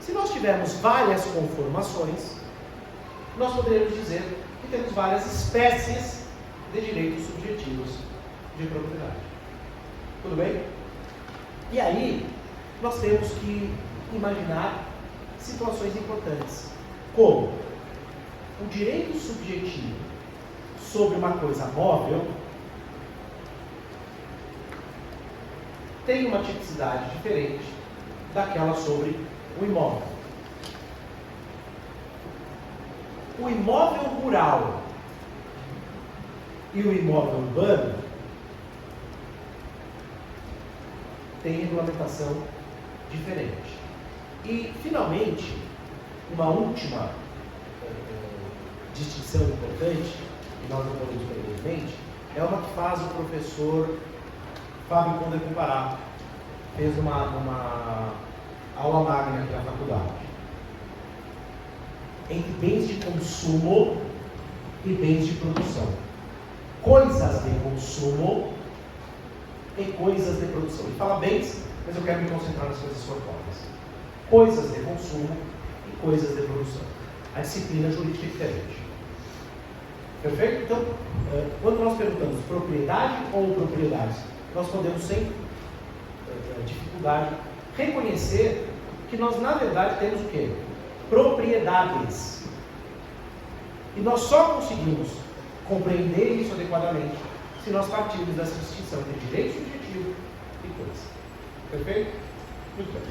Se nós tivermos várias conformações, nós poderíamos dizer que temos várias espécies de direitos subjetivos de propriedade. Tudo bem? E aí, nós temos que imaginar situações importantes, como o direito subjetivo sobre uma coisa móvel tem uma tipicidade diferente daquela sobre o imóvel. O imóvel rural e o imóvel urbano têm regulamentação diferente. E, finalmente, uma última distinção importante, que nós não podemos perder de mente, é uma que faz o professor Fábio Conde Comparato. Fez uma aula magna aqui na faculdade. Entre bens de consumo e bens de produção. Coisas de consumo e coisas de produção. Ele fala bens, mas eu quero me concentrar nas coisas fortuitas. Coisas de consumo e coisas de produção. A disciplina jurídica é diferente. Perfeito? Então, quando nós perguntamos propriedade ou propriedades, nós podemos, sem dificuldade, reconhecer que nós, na verdade, temos o quê? Propriedades. E nós só conseguimos compreender isso adequadamente se nós partirmos dessa distinção entre direito subjetivo e coisa. Perfeito? Muito bem.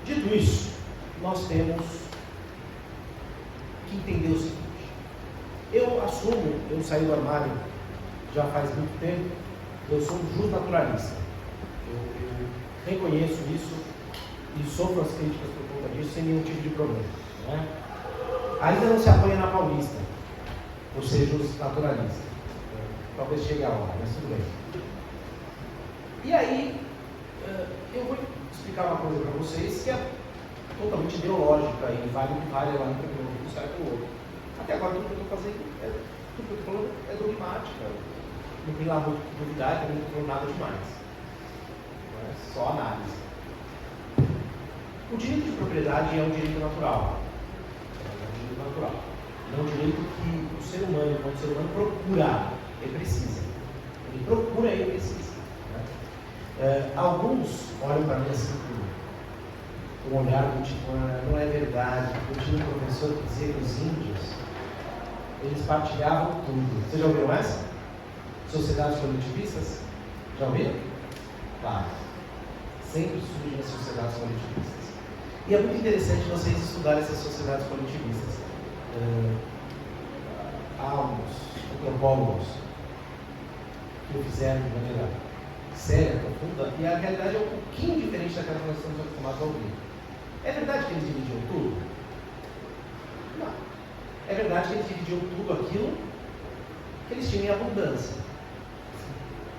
Dito isso, nós temos que entender o seguinte. Eu assumo, eu saí do armário já faz muito tempo, eu sou um justnaturalista. Eu reconheço isso e sofro as críticas por conta disso sem nenhum tipo de problema. Né? Ainda não se apanha na Paulista, por ser justo naturalista. Talvez chegue a hora, mas tudo bem. E aí, eu vou explicar uma coisa para vocês que é totalmente ideológica e vale o que vale lá no primeiro, sai para o outro. Até agora, tudo que eu estou fazendo, tudo que eu estou falando é dogmática. Não tem lá muito que duvidar, também não estou falando nada demais. Não é só análise. O direito de propriedade é um direito natural. É um direito natural. Não é um direito que o ser humano, quando o ser humano procura, ele precisa. Ele procura, ele precisa. Né? Alguns olham para mim assim com um olhar do tipo, não é verdade. Eu tinha um professor que dizia que os índios, eles partilhavam tudo. Vocês já ouviram essa? Sociedades coletivistas? Já ouviram? Claro. Sempre surgem as sociedades coletivistas. E é muito interessante vocês estudarem essas sociedades coletivistas. Há uns antropólogos que o fizeram de maneira séria, profunda, e a realidade é um pouquinho diferente daquela que nós estamos acostumados a ouvir. É verdade que eles dividiam tudo? Não. É verdade que eles dividiam tudo aquilo que eles tinham em abundância.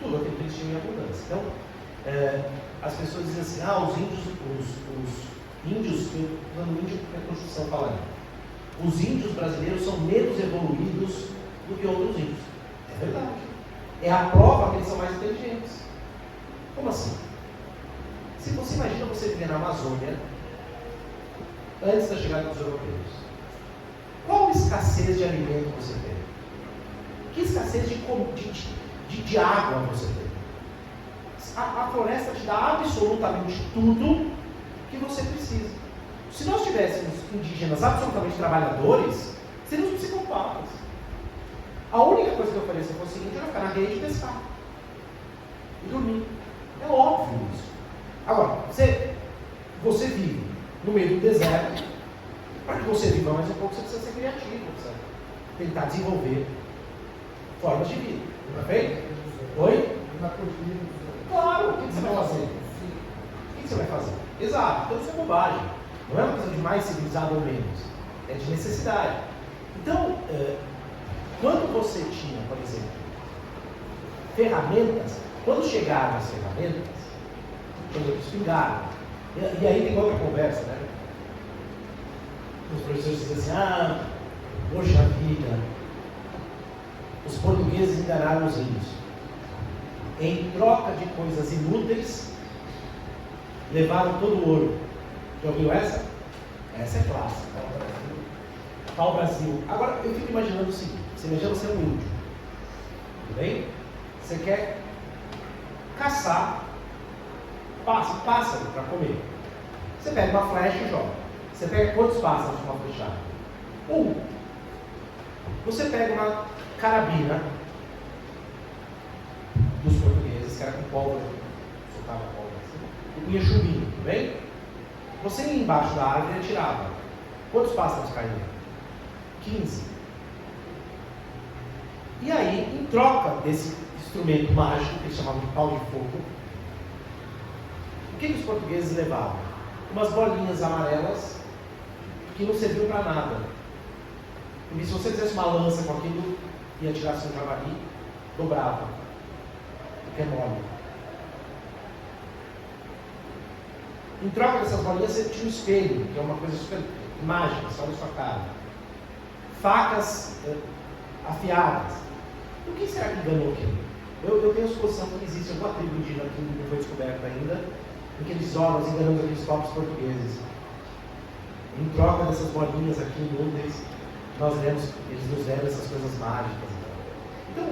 Tudo aquilo que eles tinham em abundância. Então, as pessoas dizem assim, os índios, eu usando índio porque a Constituição fala, os índios brasileiros são menos evoluídos do que outros índios. É verdade. É a prova que eles são mais inteligentes. Como assim? Se você imagina você viver na Amazônia, antes da chegada dos europeus, qual escassez de alimento você tem? Que escassez de água você tem? A floresta te dá absolutamente tudo que você precisa. Se nós tivéssemos indígenas absolutamente trabalhadores, seríamos psicopatas. A única coisa que eu faria se eu fosse índio era ficar na rede e pescar. E dormir. É óbvio isso. Agora, você vive no meio do deserto. Para que você viva mais um pouco, você precisa ser criativo. Precisa tentar desenvolver formas de vida. Perfeito? Oi? Claro, o que você vai fazer? O que você vai fazer? Exato, então isso é bobagem. Não é uma coisa de mais civilizado ou menos. É de necessidade. Então, quando você tinha, por exemplo, ferramentas, quando chegaram as ferramentas, por exemplo, espingarda, e aí tem outra conversa, né? Os professores dizem assim, poxa vida, os portugueses enganaram os índios. Em troca de coisas inúteis, levaram todo o ouro. Já ouviu essa? Essa é clássica. Pau Brasil. Agora, eu fico imaginando o seguinte, você imagina você é um índio, tudo bem? Você quer caçar pássaro para comer. Você pega uma flecha e joga. Você pega quantos pássaros com uma flechada? Você pega uma carabina dos portugueses, que era com pólvora, soltava pólvora assim, e punha chumbinho, tudo bem? Você ia embaixo da árvore e atirava. Quantos pássaros caíam? 15. E aí, em troca desse instrumento mágico, que eles chamavam de pau de fogo, o que os portugueses levavam? Umas bolinhas amarelas que não serviam para nada. Porque se você fizesse uma lança com aquilo e atirasse um javali, dobrava. Porque é mole. Em troca dessas bolinhas, você tinha um espelho, que é uma coisa super mágica, só na sua cara. Facas afiadas. O que será que enganou quem? Eu tenho a suposição que existe alguma tribo indígena que não foi descoberta ainda, em que eles nós enganamos aqueles próprios portugueses. Em troca dessas bolinhas aqui inúteis, eles nos deram essas coisas mágicas. Então,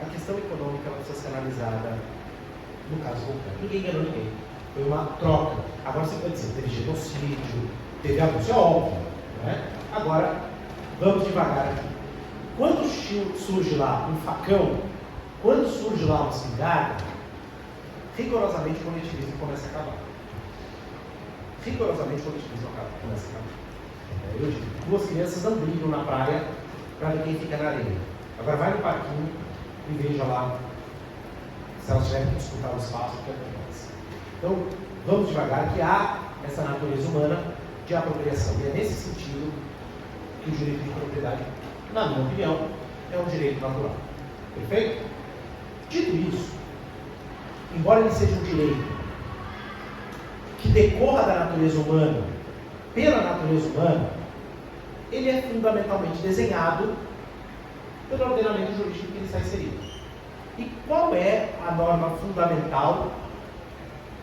a questão econômica ela precisa ser analisada no caso concreto. Ninguém enganou ninguém. Foi uma troca. Agora você pode dizer, teve genocídio, teve abuso, é óbvio. Né? Agora, vamos devagar aqui. Quando surge lá um facão, quando surge lá uma espingarda, rigorosamente o coletivismo começa a acabar. Rigorosamente o coletivismo começa a acabar. Eu digo, duas crianças não brigam na praia para ver quem fica na areia. Agora vai no parquinho e veja lá se elas tiverem que disputar o espaço, o que acontece. Então, vamos devagar, que há essa natureza humana de apropriação. E é nesse sentido que o direito de propriedade, na minha opinião, é um direito natural. Perfeito? Dito isso, embora ele seja um direito que decorra da natureza humana, pela natureza humana, ele é fundamentalmente desenhado pelo ordenamento jurídico que ele está inserido. E qual é a norma fundamental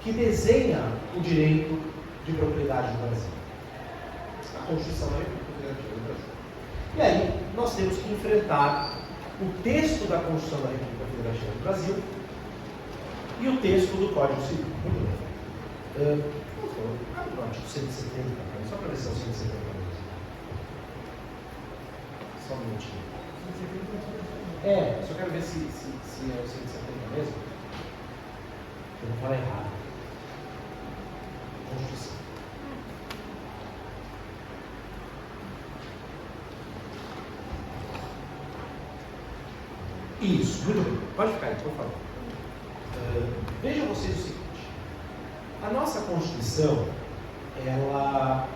que desenha o direito de propriedade no Brasil? A Constituição da República Federativa do Brasil. E aí, nós temos que enfrentar o texto da Constituição da República Federativa do Brasil e o texto do Código Civil. Muito bem. Abre o artigo 170, só para ver se é o 170 mesmo. Só um minutinho. Só quero ver se é o 170 mesmo. Eu não falo errado. Constituição. Isso, muito bem. Pode ficar aí, por favor. Vejam vocês o seguinte. A nossa Constituição, ela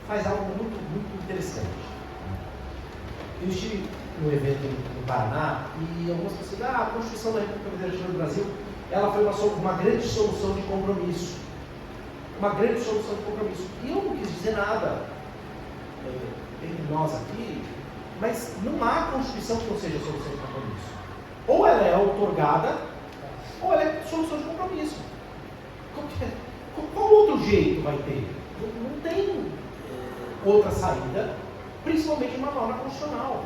faz algo muito interessante. Eu estive num evento no Paraná e algumas pessoas disseram, a Constituição da República Federativa do Brasil, ela foi uma grande solução de compromisso. Uma grande solução de compromisso. E eu não quis dizer nada, entre nós aqui, mas não há Constituição que não seja solução de compromisso. Ou ela é outorgada, ou ela é solução de compromisso. Qual outro jeito vai ter? Não tem outra saída, principalmente uma norma constitucional.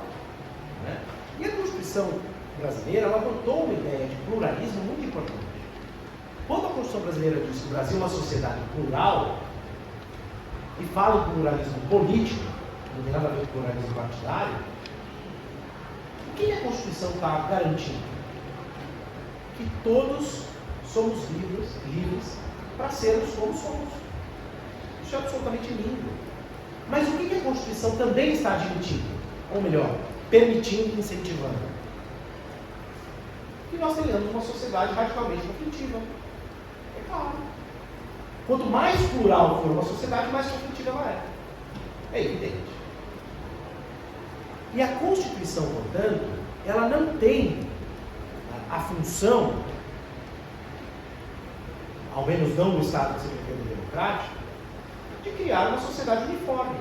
Né? E a Constituição brasileira, ela adotou uma ideia de pluralismo muito importante. Quando a Constituição brasileira diz que o Brasil é uma sociedade plural, e fala em pluralismo político, não tem nada a ver com pluralismo partidário, o que a Constituição está garantindo? Que todos somos livres para sermos como somos. Isso é absolutamente lindo. Mas o que a Constituição também está admitindo? Ou melhor, permitindo e incentivando? Que nós tenhamos uma sociedade radicalmente conflitiva. É claro. Quanto mais plural for uma sociedade, mais conflitiva ela é. É evidente. E a Constituição, portanto, ela não tem a função, ao menos não no Estado que se pretende democrático, de criar uma sociedade uniforme.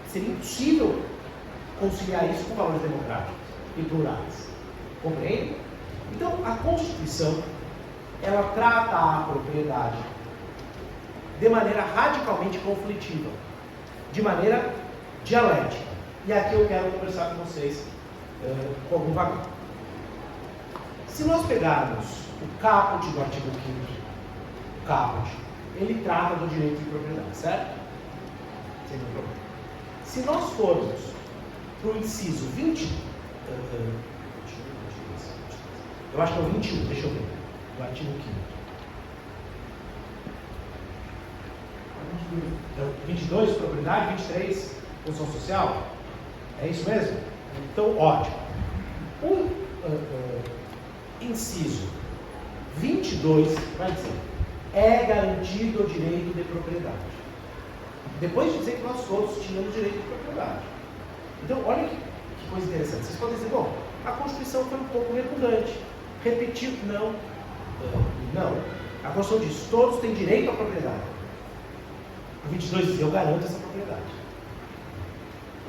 Seria impossível conciliar isso com valores democráticos e plurais. Compreende? Então, a Constituição, ela trata a propriedade de maneira radicalmente conflitiva, de maneira dialética. E aqui eu quero conversar com vocês com algum vagão. Se nós pegarmos o caput do artigo 5º, o caput, ele trata do direito de propriedade, certo? Sem nenhum problema. Se nós formos para o inciso 20, eu acho que é o 21, deixa eu ver, do artigo 5º. 22, propriedade, 23, função social? É isso mesmo? Então, ótimo. O inciso 22 vai dizer: é garantido o direito de propriedade. Depois de dizer que nós todos tínhamos direito de propriedade. Então, olha que coisa interessante. Vocês podem dizer, bom, a Constituição foi um pouco redundante. Repetiu? Não. Não. A Constituição diz: todos têm direito à propriedade. O 22 diz: eu garanto essa propriedade.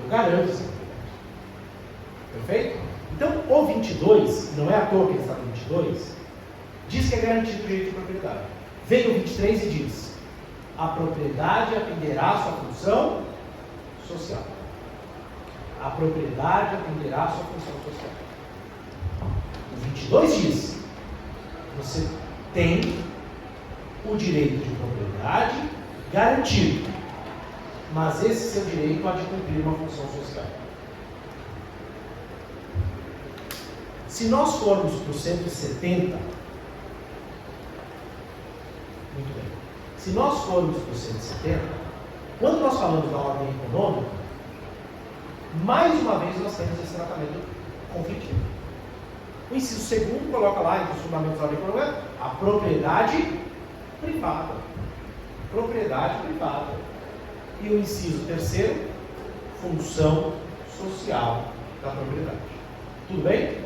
Eu garanto essa propriedade. Perfeito? Então, o 22, não é à toa que ele está no 22, diz que é garantido o direito de propriedade. Vem o 23 e diz: a propriedade atenderá à sua função social. A propriedade atenderá à sua função social. O 22 diz: você tem o direito de propriedade garantido, mas esse seu direito há de cumprir uma função social. Se nós formos para o 170, muito bem. Se nós formos para o 170, quando nós falamos da ordem econômica, mais uma vez nós temos esse tratamento conflitivo. O inciso segundo coloca lá, entre os fundamentos da ordem econômica, a propriedade privada. Propriedade privada. E o inciso terceiro, função social da propriedade. Tudo bem?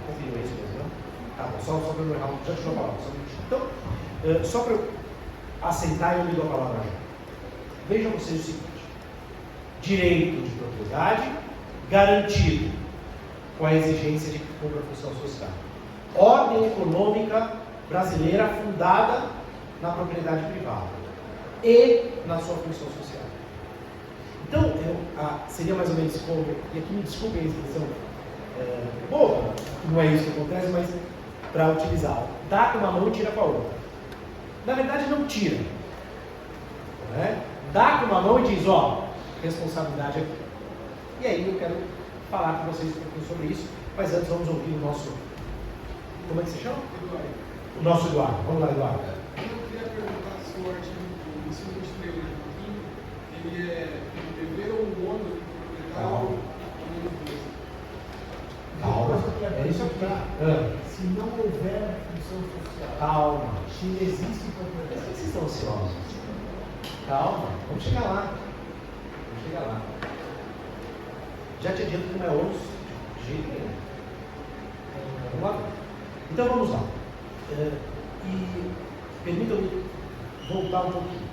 Confirma isso mesmo, não? Tá bom, só para eu não errar, já tirou a palavra. Então, só para eu aceitar, eu lhe dou a palavra já. Vejam vocês o seguinte: direito de propriedade garantido com a exigência de que cumpra a função social. Ordem econômica brasileira fundada na propriedade privada e na sua função social. Então, seria mais ou menos como, e aqui me desculpem a expressão boa, não é isso que acontece, mas para utilizar, dá com uma mão e tira com a outra. Na verdade, não tira. Né? Dá com uma mão e diz, ó, responsabilidade aqui. E aí eu quero falar com vocês um pouquinho sobre isso, mas antes vamos ouvir o nosso, como é que se chama? Eduardo. O nosso Eduardo. Vamos lá, Eduardo. Eu queria perguntar se o artigo, isso que a gente leu um pouquinho, ele é um dever ou um ônus do proprietário? Calma. É isso aqui. Se não houver função social, Calma. se existe Por propriedade. que vocês estão ansiosos? Calma. Vamos chegar lá. Vamos chegar lá. Já te adianto que não é ônus de jeito nenhum. Vamos lá? Então vamos lá. E permitam-me voltar um pouquinho.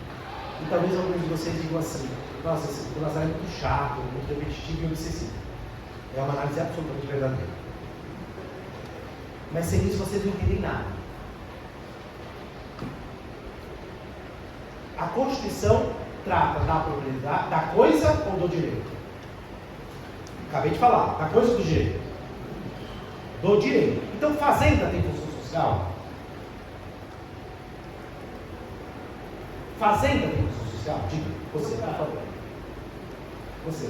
E talvez alguns de vocês digam assim, nossa, esse Nazaré é muito chato, muito repetitivo e obsessivo. É uma análise absolutamente verdadeira. Mas sem isso vocês não entendem nada. A Constituição trata da propriedade, da coisa ou do direito? Acabei de falar, da coisa ou do direito? Do direito. Então, fazenda tem função social? Fazenda tem função social? Diga, você, por favor. Você.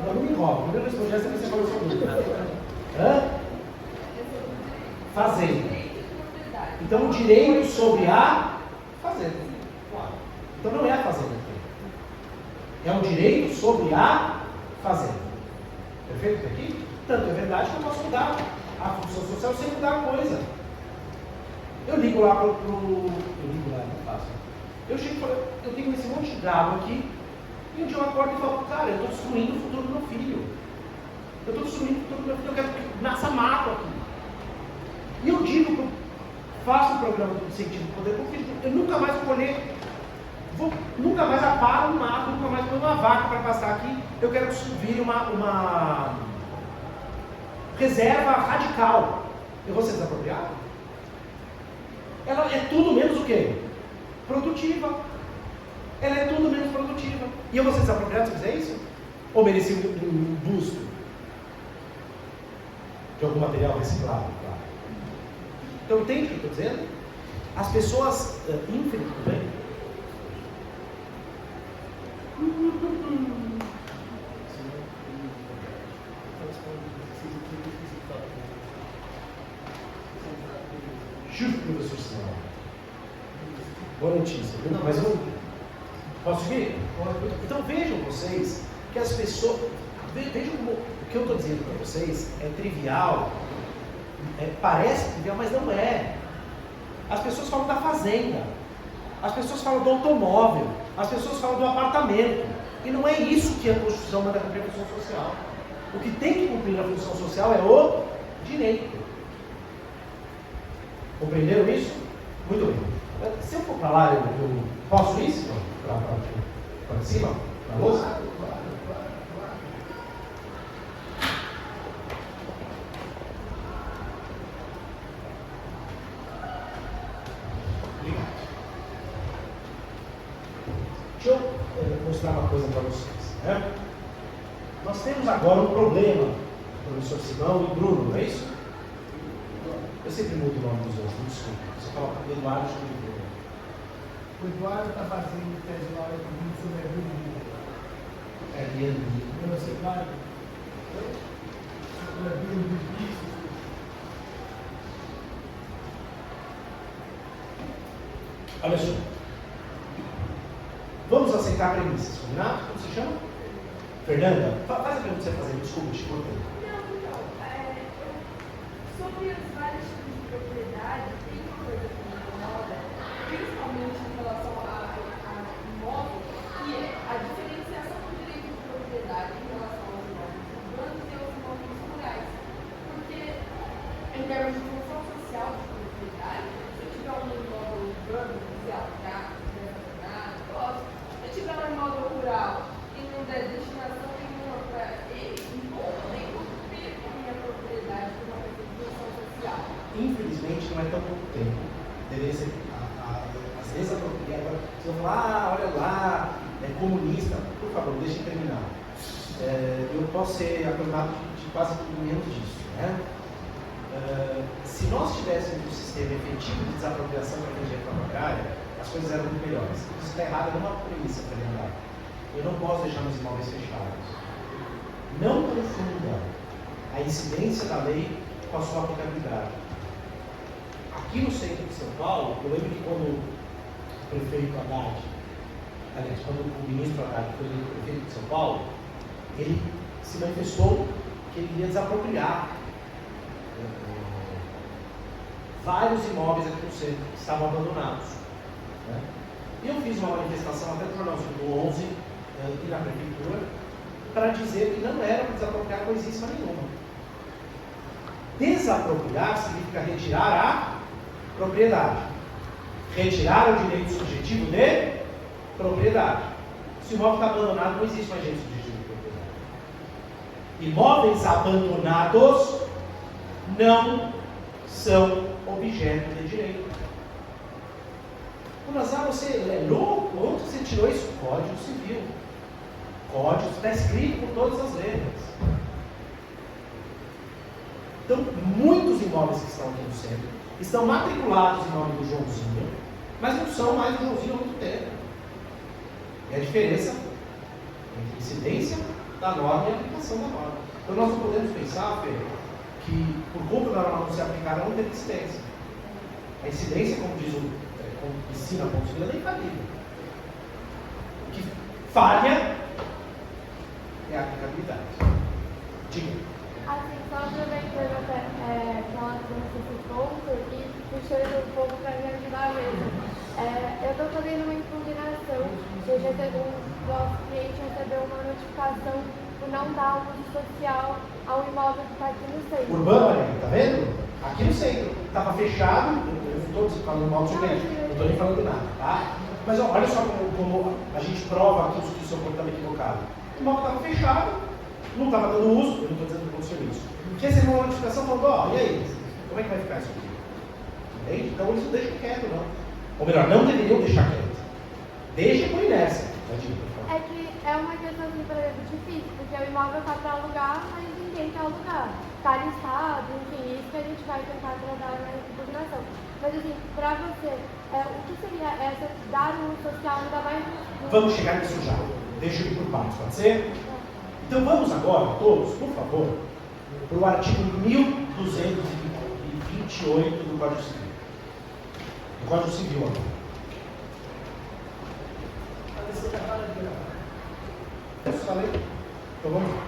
Não me enrola, primeiro eu respondi essa, você falou sobre fazenda. Então, o direito sobre a fazenda. Então, não é a fazenda. É um direito sobre a fazenda. Perfeito aqui? Tanto é verdade que eu posso mudar a função social sem mudar a coisa. Eu ligo lá eu ligo lá, não faço. Eu chego e falo, eu tenho esse monte de gado aqui, e um dia eu acordo e falo, cara, eu estou destruindo o futuro do meu filho. Eu estou destruindo o futuro do meu filho, eu quero que nasça mato aqui. E eu digo, faço um programa do incentivo do poder público, eu nunca mais vou colher, nunca mais aparo um mato, nunca mais ponho uma vaca para passar aqui, eu quero que isso vire uma reserva radical. Eu vou ser desapropriado? Ela é tudo menos o quê? Produtiva. Ela é tudo menos produtiva. E eu vou ser desapropriado se eu fizer isso? Ou mereci um busto de algum material reciclado? Claro. Então entende o que eu estou dizendo? As pessoas, infelizmente, justo, professor Sinal. Boa notícia. Mas eu posso seguir? Então vejam vocês que as pessoas. Vejam como o que eu estou dizendo para vocês é trivial. Parece trivial, mas não é. As pessoas falam da fazenda. As pessoas falam do automóvel. As pessoas falam do apartamento. E não é isso que a Constituição manda cumprir a função social. O que tem que cumprir a função social é o direito. Compreenderam isso? Muito bem. Se eu for para lá, eu posso ir? Para cima? Para a louça? Claro. Obrigado. Deixa eu mostrar uma coisa para vocês. Né? Nós temos agora um problema, professor Simão e Bruno, não é isso? Eu sempre mudo o nome dos outros, me desculpe. Você coloca Eduardo e Bruno. O Eduardo está fazendo tese lá comigo sobre a vida. Airbnb. Eu não sei, claro. Sobre a vida dos bichos. Olha só. Vamos aceitar premissas, combinado? Como se chama? Fernanda, faz a pergunta que você vai fazer, desculpa, te cortei. sobre os vários tipos de propriedade, tem uma coisa que me incomoda, principalmente em relação a imóvel, que é a diferenciação do direito de propriedade em relação aos imóveis urbanos e aos imóveis rurais. Porque, em termos de função social de propriedade, se eu tiver um imóvel urbano, se alugar, se tiver abandonado, posso. Se eu tiver um imóvel rural e não der destinação nenhuma para ele, não tem como ter a minha propriedade por uma questão de função social. Infelizmente, não é tão pouco tempo. Deveria ser, às vezes, apropriado. Se eu falar, olha lá, é comunista, por favor, deixe eu terminar. Eu posso ser acusado de quase tudo menos disso. Né? Se nós tivéssemos um sistema efetivo de desapropriação para a reforma agrária, as coisas eram muito melhores. Isso está errado, é uma premissa para lembrar. Eu não posso deixar meus imóveis fechados. Não confunda a incidência da lei com a sua aplicabilidade. Aqui no centro de São Paulo, eu lembro que quando o prefeito Haddad, aliás, quando o ministro Haddad foi eleito prefeito de São Paulo, ele se manifestou que ele iria desapropriar vários imóveis aqui no centro que estavam abandonados. Né? E eu fiz uma manifestação até no jornalzinho do 11 e na prefeitura para dizer que não era para desapropriar coisíssima nenhuma. Desapropriar significa retirar a propriedade. Retirar o direito subjetivo de propriedade. Se o imóvel está abandonado, não existe mais direito subjetivo de propriedade. Imóveis abandonados não são objeto de direito. O Nazar, você é louco? Onde você tirou isso? Código Civil. Código, está escrito com todas as letras. Então, muitos imóveis que estão aqui no centro estão matriculados em nome do Joãozinho, mas não são mais do Joãozinho há muito tempo. É a diferença entre incidência da norma e a aplicação da norma. Então, nós não podemos pensar, Fê, que por conta da norma não ser aplicada, não tem incidência. A incidência, como diz como ensina a Ponte Vila, é infalível. O que falha é a aplicabilidade. Diga. Assim, só aproveitando até falando nesse ponto e puxando um pouco para me ajudar mesmo. Eu estou fazendo uma impugnação. O nosso cliente recebeu uma notificação por não dar uso social ao imóvel que está aqui no centro. Urbano, olha, tá vendo? Aqui no centro. Estava fechado, eu estou falando mal do seu cliente, não estou nem falando nada, tá? Mas olha só como a gente prova aqui o seu comportamento equivocado. O imóvel estava fechado, não estava dando uso, eu não estou dizendo que aconteceu isso. Recebeu uma notificação falando, e aí? Como é que vai ficar isso aqui? Entende? Então eles não deixam quieto, não. Ou melhor, não deveriam deixar quieto. Deixa por inércia. É que é uma questão assim, por exemplo, difícil, porque o imóvel está para alugar, mas ninguém quer alugar. Está listado, enfim, isso que a gente vai tentar tratar na impugnação. Mas assim, para você, o que seria essa dar um social ainda mais... Vamos chegar nisso já. Deixa eu ir por partes, pode ser? Então vamos agora, todos, por favor, para o artigo 1228 do Código Civil. Do Código Civil agora. Então vamos lá.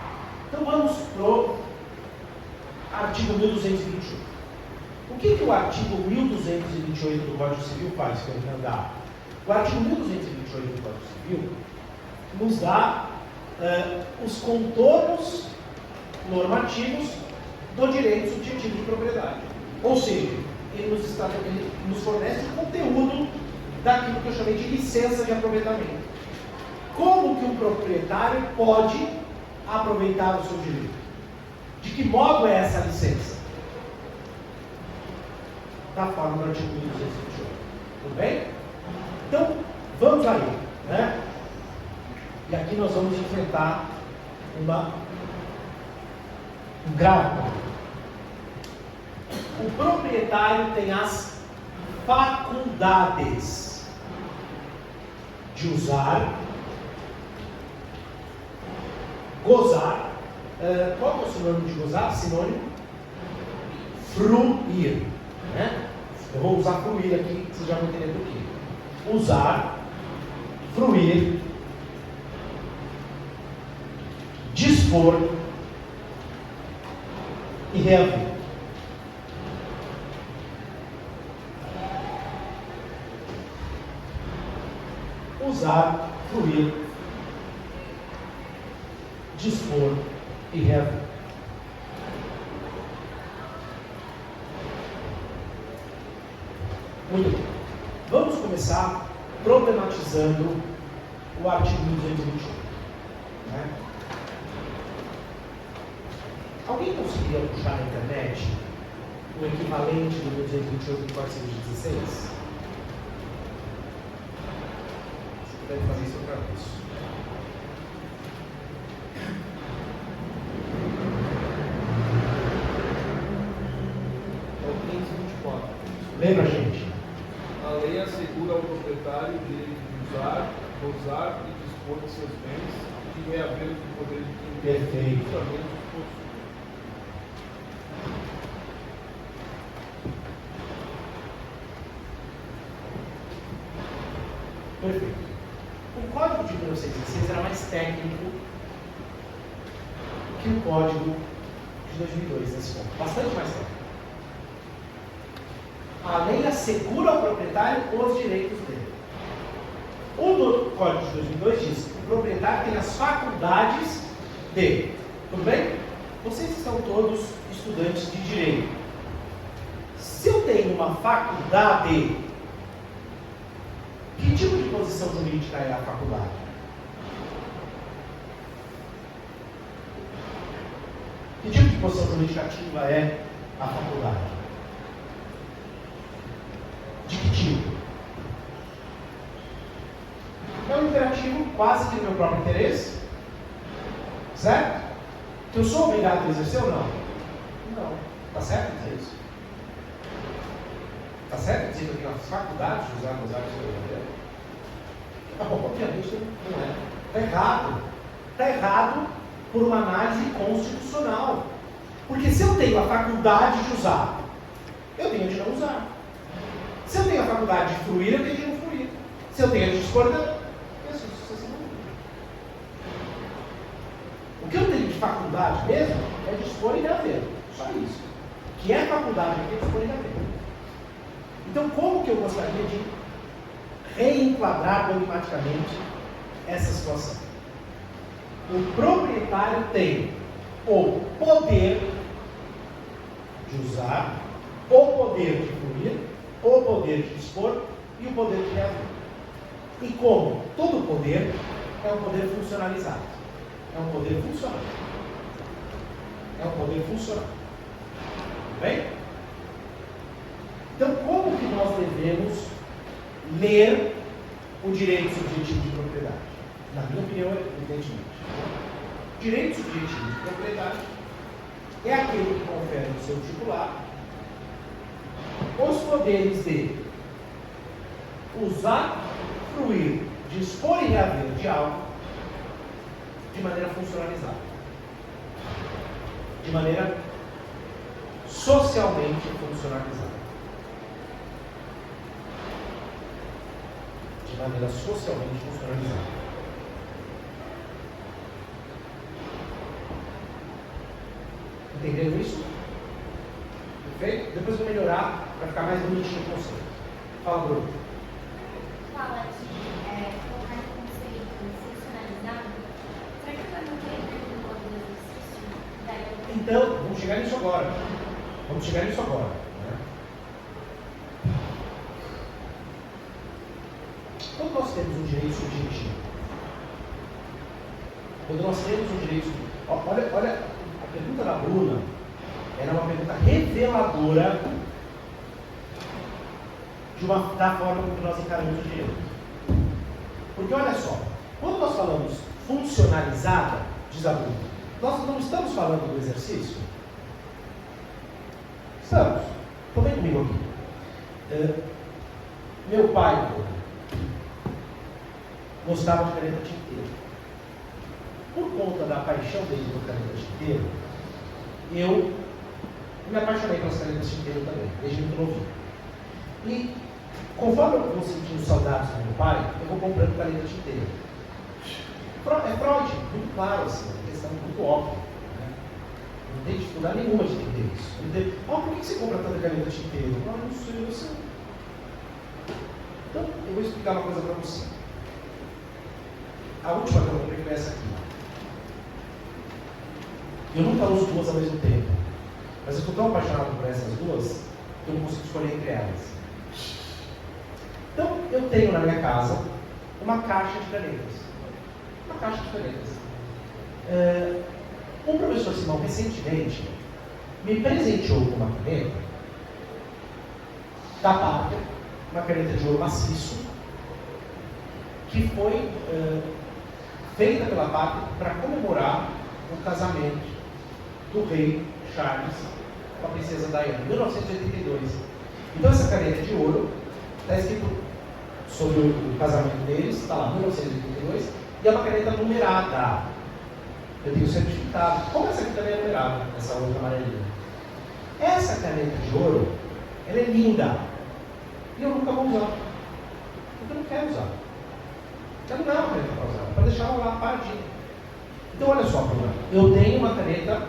Então vamos para o artigo 1228. O que o artigo 1228 do Código Civil faz, Fernanda? O artigo 1228 do Código Civil nos dá os contornos normativos do direito subjetivo de propriedade. Ou seja, ele nos fornece o conteúdo daquilo que eu chamei de licença de aproveitamento. Como que um proprietário pode aproveitar o seu direito? De que modo é essa licença? Da forma do artigo 1228. Tudo bem? Então, vamos aí, né? E aqui nós vamos enfrentar um grave problema. O proprietário tem as faculdades de usar, gozar. Qual é o sinônimo de gozar? Sinônimo? Fruir. Né? Eu vou usar fruir aqui, vocês já vão entender por quê. Usar, fruir, dispor e reaver. usar, fruir, dispor e reaver. Muito bem. Vamos começar problematizando o artigo 221. Né? Alguém conseguiria puxar na internet o equivalente do 228 do Código Civil de 16? Você deve fazer isso outra vez. É o 1524. Lembra, gente? A lei assegura ao proprietário o direito de usar, gozar e dispor de seus bens e de reaver do poder de quem Perfeito. justamente os possui. Perfeito. O Código de 1916 era mais técnico que o Código de 2002 nesse ponto. Bastante mais técnico. A lei assegura ao proprietário os direitos dele. O do Código de 2002 diz que o proprietário tem as faculdades de. Tudo bem? Vocês estão todos estudantes de direito. Se eu tenho uma faculdade, que tipo de posição jurídica é a faculdade? Que tipo de posição jurídica ativa é a faculdade? De que tipo? É um imperativo quase que no meu próprio interesse, certo? Que eu sou obrigado a exercer ou não? Não. Está certo dizer isso? Está certo dizer que eu tenho as faculdades de usar os atos do governo? Obviamente não é. Está errado. Está errado por uma análise constitucional. Porque se eu tenho a faculdade de usar, eu tenho de não usar. Se eu tenho a faculdade de fruir, eu tenho de não fruir. Se eu tenho a de discordar, o que eu tenho de faculdade mesmo é dispor e reaver. Só isso. O que é faculdade aqui é dispor e reaver. Então, como que eu gostaria de reenquadrar dogmaticamente essa situação? O proprietário tem o poder de usar, o poder de fruir, o poder de dispor e o poder de reaver. E como todo poder é um poder funcionalizado. É um poder funcional. É um poder funcional. Tudo bem? Então, como que nós devemos ler o direito subjetivo de propriedade? Na minha opinião, evidentemente. Direito subjetivo de propriedade é aquele que confere no seu titular os poderes de usar, fruir, dispor e reaver de algo de maneira funcionalizada, de maneira socialmente funcionalizada. De maneira socialmente funcionalizada. Entenderam isso? Perfeito? Depois eu vou melhorar para ficar mais bonitinho o conceito. Fala, Bruno. Fala de colocar no conceito funcionalizado. Será que vai manter no modo do exercício? Daí eu... Então, vamos chegar nisso agora. Vamos chegar nisso agora. Né? Quando nós temos um direito subjetivo, quando nós temos um direito subjetivo, olha, a pergunta da Bruna era uma pergunta reveladora da forma como nós encaramos o direito. Porque olha só, quando nós falamos funcionalizada, diz a Bruna, nós não estamos falando do exercício? Estamos. Então vem comigo aqui. Meu pai gostava de caneta tinteiro. Por conta da paixão dele por caneta tinteiro, eu me apaixonei pelas canetas tinteiro também, desde muito novinho. E conforme eu vou sentindo saudades do meu pai, eu vou comprando caneta tinteiro. É Freud, muito claro, assim, uma questão muito óbvia. Né? Não tem dificuldade nenhuma de entender isso. Por que você compra tanta caneta tinteiro? Não sei, eu sei. Então, eu vou explicar uma coisa para você. A última que eu comprei foi essa aqui. Eu nunca uso duas ao mesmo tempo. Mas eu estou tão apaixonado por essas duas que eu não consigo escolher entre elas. Então, eu tenho na minha casa uma caixa de canetas. Uma caixa de canetas. O professor Simão, recentemente, me presenteou com uma caneta da Parker, uma caneta de ouro maciço, que foi feita pela Parker para comemorar o casamento do rei Charles com a princesa Diana, em 1982. Então essa caneta de ouro está escrito sobre o casamento deles, está lá, 1982, e é uma caneta numerada. Eu tenho certificado. Como essa aqui também é numerada, essa outra amarelinha. Essa caneta de ouro, ela é linda. E eu nunca vou usar. Porque eu não quero usar. Ela não é uma caneta para usar, é para deixar ela lá paradinha. Então olha só, problema. Eu tenho uma caneta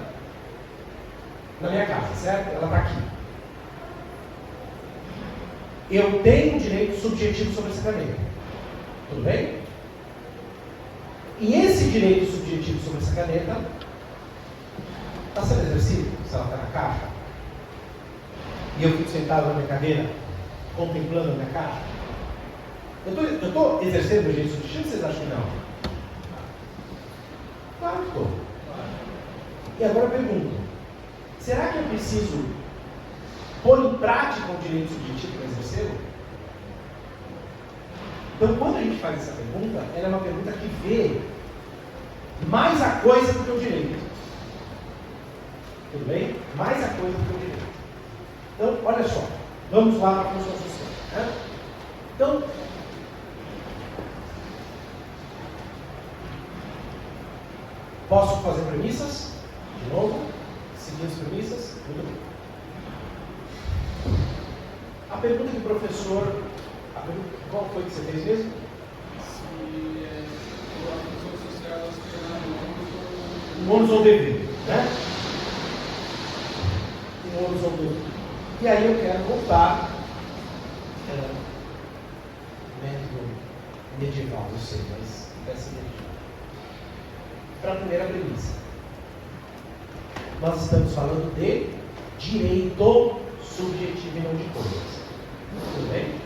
na minha casa, certo? Ela está aqui. Eu tenho um direito subjetivo sobre essa caneta. Tudo bem? E esse direito subjetivo sobre essa caneta está sendo exercido, se ela está na caixa. E eu fico sentado na minha cadeira, contemplando a minha caixa. Eu estou exercendo meu direito subjetivo, vocês acham que não? Claro que estou. E agora eu pergunto, será que eu preciso pôr em prática o direito subjetivo para exercê-lo? Então, quando a gente faz essa pergunta, ela é uma pergunta que vê mais a coisa do que o direito. Tudo bem? Mais a coisa do que o direito. Então, olha só. Vamos lá para a função social. Né? Então, posso fazer premissas? De novo? Seguir as premissas? Muito bem. A pergunta que o professor... qual foi que você fez mesmo? Se a função social ela se tornar Um ônus ou dever, né? Um ônus ou dever. E aí eu quero voltar método medieval, não sei, mas peça medieval. Para a primeira premissa. Nós estamos falando de direito subjetivo e não de coisas. Tudo bem?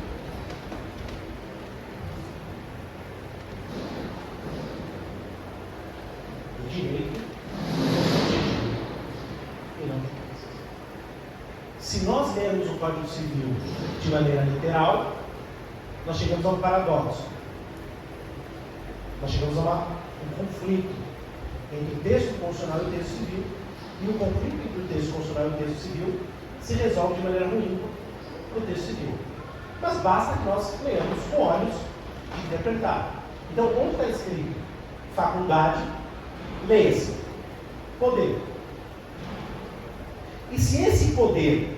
Direito subjetivo e não de coisas. Se nós lermos o Código Civil de maneira literal, nós chegamos a um paradoxo. Nós chegamos a um conflito entre o texto constitucional e o texto civil, e o conflito entre o texto constitucional e o texto civil se resolve de maneira ruim no texto civil. Mas basta que nós leamos com olhos de interpretar. Então, onde está escrito faculdade, leia-se poder. E se esse poder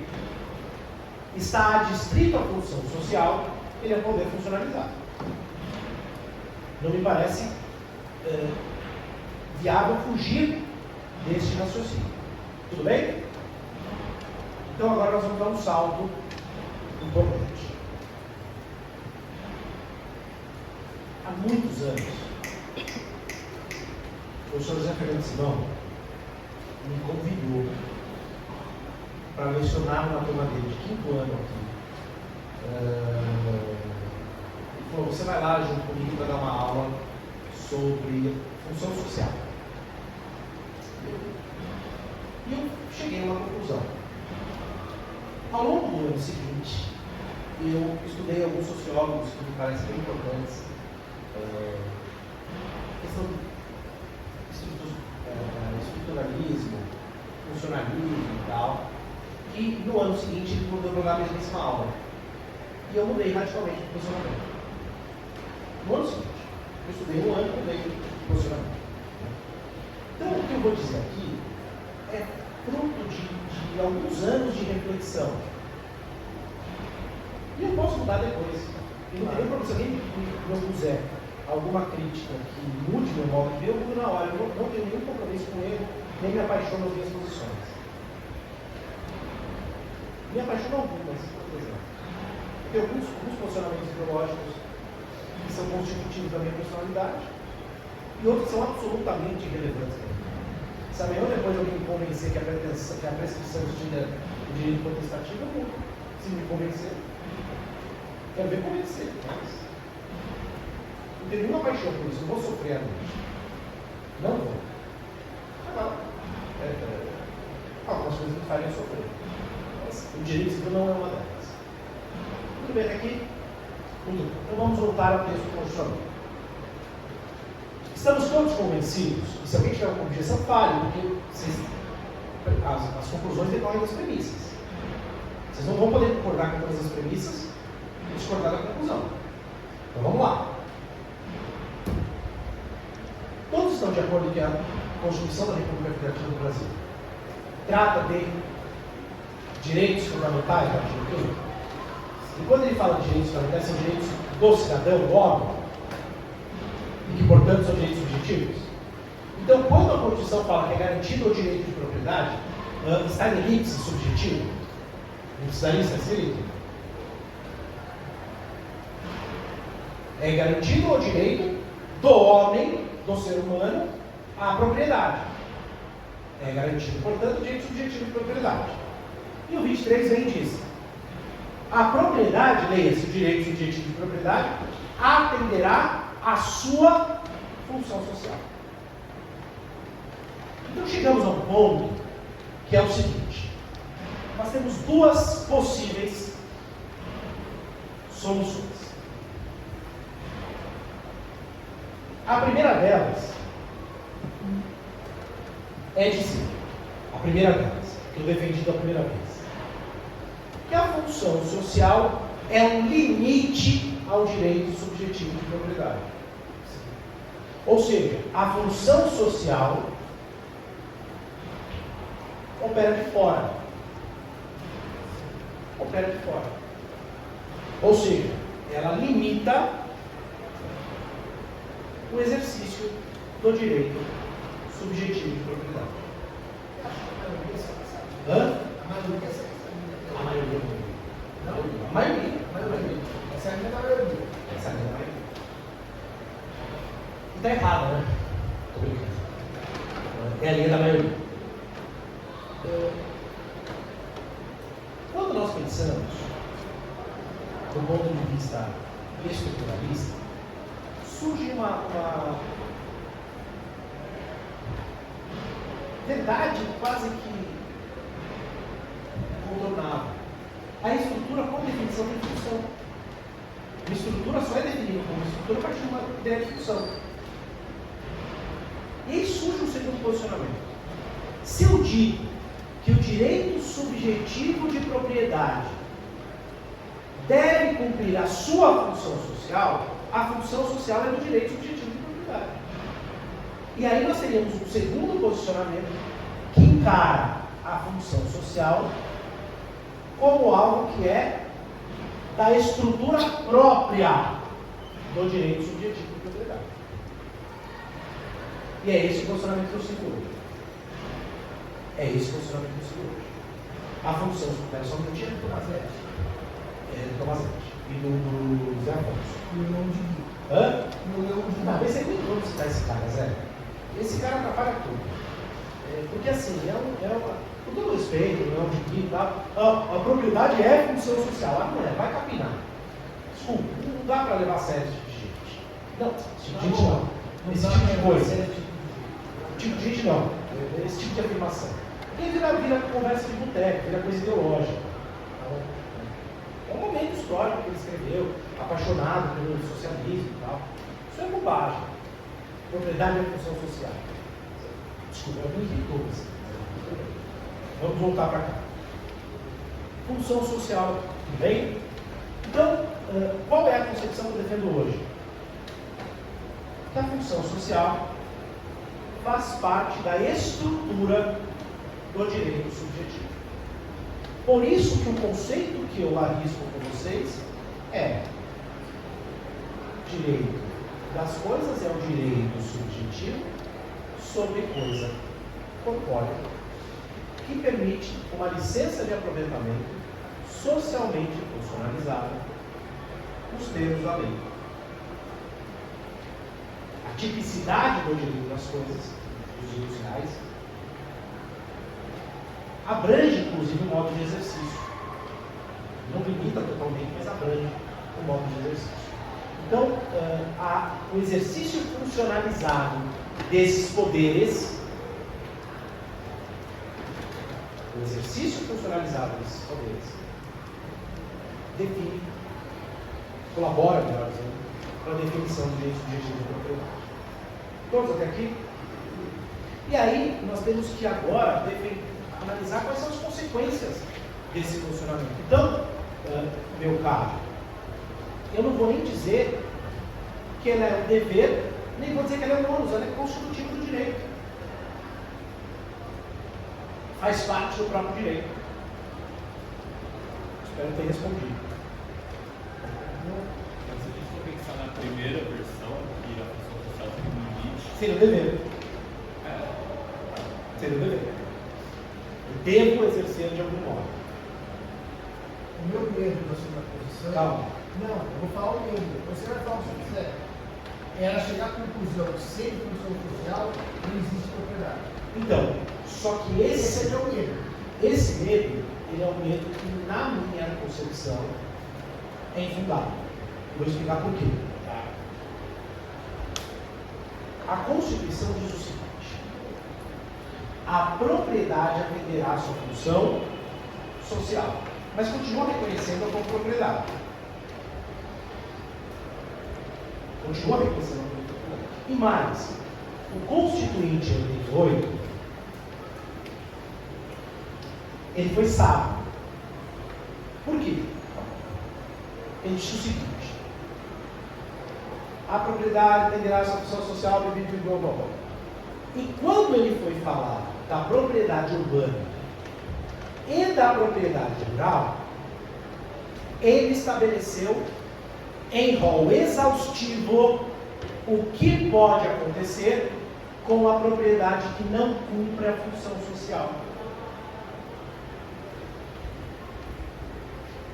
está adstrito à função social, ele é um poder funcionalizado. Não me parece viável fugir deste raciocínio. Tudo bem? Então agora nós vamos dar um salto importante. Há muitos anos, o professor José Fernando Simão me convidou para lecionar numa turma dele de 5º ano aqui. Ele falou, você vai lá junto comigo para dar uma aula sobre função social. E eu cheguei a uma conclusão. Ao longo do ano seguinte, eu estudei alguns sociólogos que me parecem bem importantes. Questão de estruturalismo, funcionalismo e tal. E no ano seguinte ele mudou para a mesma aula. E eu mudei radicalmente de posicionamento. No ano seguinte, eu estudei um ano e mudei de posicionamento. Então o que eu vou dizer aqui é fruto de alguns anos de reflexão. E eu posso mudar depois. E não tem problema se alguém me puser alguma crítica que mude meu modo de ver, eu mudo na hora. Eu não tenho nenhum compromisso com ele, nem me apaixono nas minhas posições. Me apaixono algumas, por exemplo. Tem alguns posicionamentos ideológicos que são constitutivos da minha personalidade, e outras são absolutamente irrelevantes. Se amanhã ou depois alguém me convencer que a prescrição extinga o direito potestativo, eu vou. Se me convencer, quero ver convencer, mas não tenho nenhuma paixão por isso, não vou sofrer a noite. Não vou. Algumas coisas me fariam sofrer. Mas o direito civil não é uma delas. Tudo bem, aqui. Então vamos voltar ao texto constitucional. Estamos todos convencidos, e se alguém tiver uma objeção, fale, porque as conclusões decorrem das premissas. Vocês não vão poder concordar com todas as premissas e discordar da conclusão. Então vamos lá. Todos estão de acordo que a Constituição da República Federativa do Brasil trata de direitos fundamentais da artigo 5. E quando ele fala de direitos fundamentais, são direitos do cidadão, do homem, e que, portanto, são direitos subjetivos. Então, quando a Constituição fala que é garantido o direito de propriedade, está em elipse subjetivo. Não precisaria estar escrito. É garantido o direito do homem, do ser humano, à propriedade. É garantido, portanto, o direito subjetivo de propriedade. E o 23 vem e diz: a propriedade, leia-se o direito subjetivo de propriedade, atenderá à sua função social. Então chegamos a um ponto que é o seguinte: nós temos duas possíveis soluções. A primeira delas é dizer, que eu defendi da primeira vez, que a função social é um limite ao direito subjetivo de propriedade. Ou seja, a função social opera de fora. Ou seja, ela limita o exercício do direito subjetivo de propriedade. A maioria. Não, a maioria. Essa é a linha da maioria. Está errada, né? Estou brincando. É a linha da maioria. Quando nós pensamos do ponto de vista estruturalista, surge uma verdade quase que contornável. A estrutura, por definição, tem função. A estrutura só é definida como estrutura a partir de uma ideia de função. E aí surge um segundo posicionamento. Se eu digo que o direito subjetivo de propriedade deve cumprir a sua função social, a função social é do direito subjetivo de propriedade. E aí nós teríamos um segundo posicionamento que encara a função social como algo que é da estrutura própria do direito subjetivo de propriedade. E é esse o posicionamento que eu sigo hoje. A função social, só um minutinho, do Tomazete e do Zé Afonso. E o nome de Gui. Não, esse é muito bom citar esse cara, Zé. Esse cara atrapalha tudo. Porque assim, com todo respeito, não é um de tal, a propriedade é função social. Não é, vai capinar. Desculpa, não dá para levar a sério esse tipo de gente. Não, esse tipo de gente não. Esse tipo de coisa. Tipo de gente não. Esse tipo de afirmação. E aí vira conversa de boteco, vira coisa ideológica. É um momento histórico que ele escreveu, apaixonado pelo socialismo e tal. Isso é bobagem. Propriedade é função social. Desculpa, eu me irritou assim. Vamos voltar para cá. Função social, tudo bem? Então, qual é a concepção que eu defendo hoje? Que a função social faz parte da estrutura do direito subjetivo. Por isso que o conceito que eu arrisco com vocês é direito das coisas é o direito subjetivo sobre coisa corpórea, que permite uma licença de aproveitamento socialmente funcionalizada nos termos da lei. tipicidade do direito das coisas, dos direitos reais, abrange, inclusive, o modo de exercício. Não limita totalmente, mas abrange o modo de exercício. Então, o exercício funcionalizado desses poderes, define, colabora, melhor dizendo, para a definição do direito subjetivo de propriedade. Todos até aqui? E aí, nós temos que agora analisar quais são as consequências desse funcionamento. Então, meu caro, eu não vou nem dizer que ela é um dever, nem vou dizer que ela é um ônus, ela é constitutiva do direito. Faz parte do próprio direito. Espero ter respondido. Mas se a gente for pensar na primeira versão, que a função social tem um limite. Seria o dever. Seria o dever. Eu devo exercer de algum modo. O meu medo da segunda posição. Calma. Não, eu vou falar o meu. Você vai falar o que você quiser. Era chegar à conclusão que sem função social não existe propriedade. Então, só que Esse é o medo. esse medo, ele é um medo que, na minha concepção, é infundado. Eu vou explicar por quê. A Constituição diz o seguinte: a propriedade atenderá à sua função social, mas continua reconhecendo-a como propriedade. Continua reconhecendo a propriedade. E mais, o Constituinte em 88, ele foi sábio. Por quê? Ele disse o seguinte: a propriedade atenderá a sua função social, blá, blá, blá. E quando ele foi falar da propriedade urbana e da propriedade rural, ele estabeleceu em rol exaustivo o que pode acontecer com a propriedade que não cumpre a função social.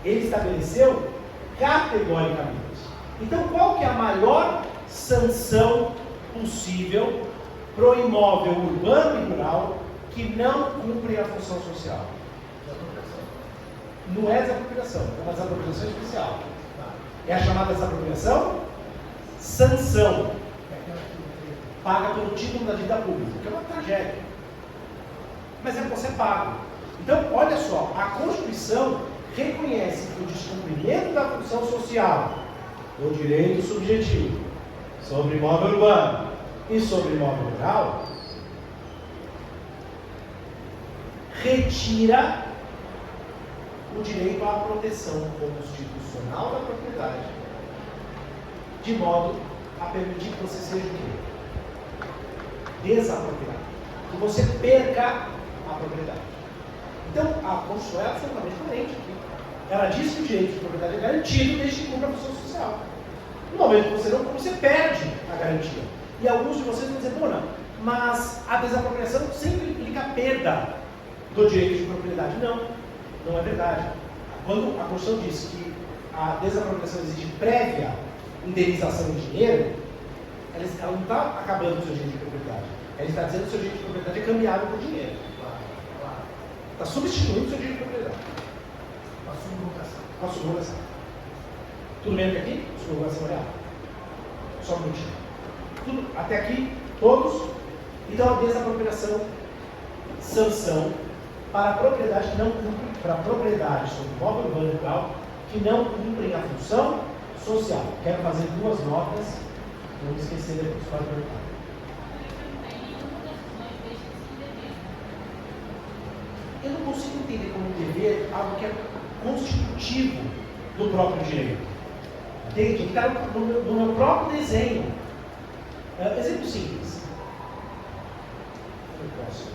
Ele estabeleceu categoricamente. Então, qual que é a maior sanção possível para o imóvel urbano e rural que não cumpre a função social? Não é desapropriação, é uma desapropriação especial. É a chamada desapropriação sanção. Paga pelo título da dívida pública, que é uma tragédia. Mas é para ser pago. Então, olha só, a Constituição reconhece que o descumprimento da função social, do direito subjetivo, sobre imóvel urbano e sobre imóvel rural, retira o direito à proteção constitucional da propriedade, de modo a permitir que você seja o quê? Desapropriado. Que você perca a propriedade. Então, a Constituição é absolutamente coerente aqui. Ela diz que o direito de propriedade é garantido desde que cumpra a função social. No momento que você não cumpre, você perde a garantia. E alguns de vocês vão dizer, pô, não, mas a desapropriação sempre implica a perda do direito de propriedade. Não, não é verdade. Quando a Constituição diz que a desapropriação exige prévia indenização em dinheiro, ela não está acabando com o seu direito de propriedade. Ela está dizendo que o seu direito de propriedade é cambiável por dinheiro. Está substituindo o seu direito de propriedade. Com a subrogação. Tudo bem até aqui? Subrogação real. Só um minutinho. Tudo, até aqui, todos? Então, a desapropriação, sanção para a propriedade que não cumpre, para a propriedade sobre imóvel urbano e rural que não cumprem a função social. Quero fazer duas notas, não me esquecer depois. Pode perguntar. Eu não consigo entender como dever algo que é constitutivo do próprio direito. Entende? Que está no meu próprio desenho. Exemplo simples. Eu posso.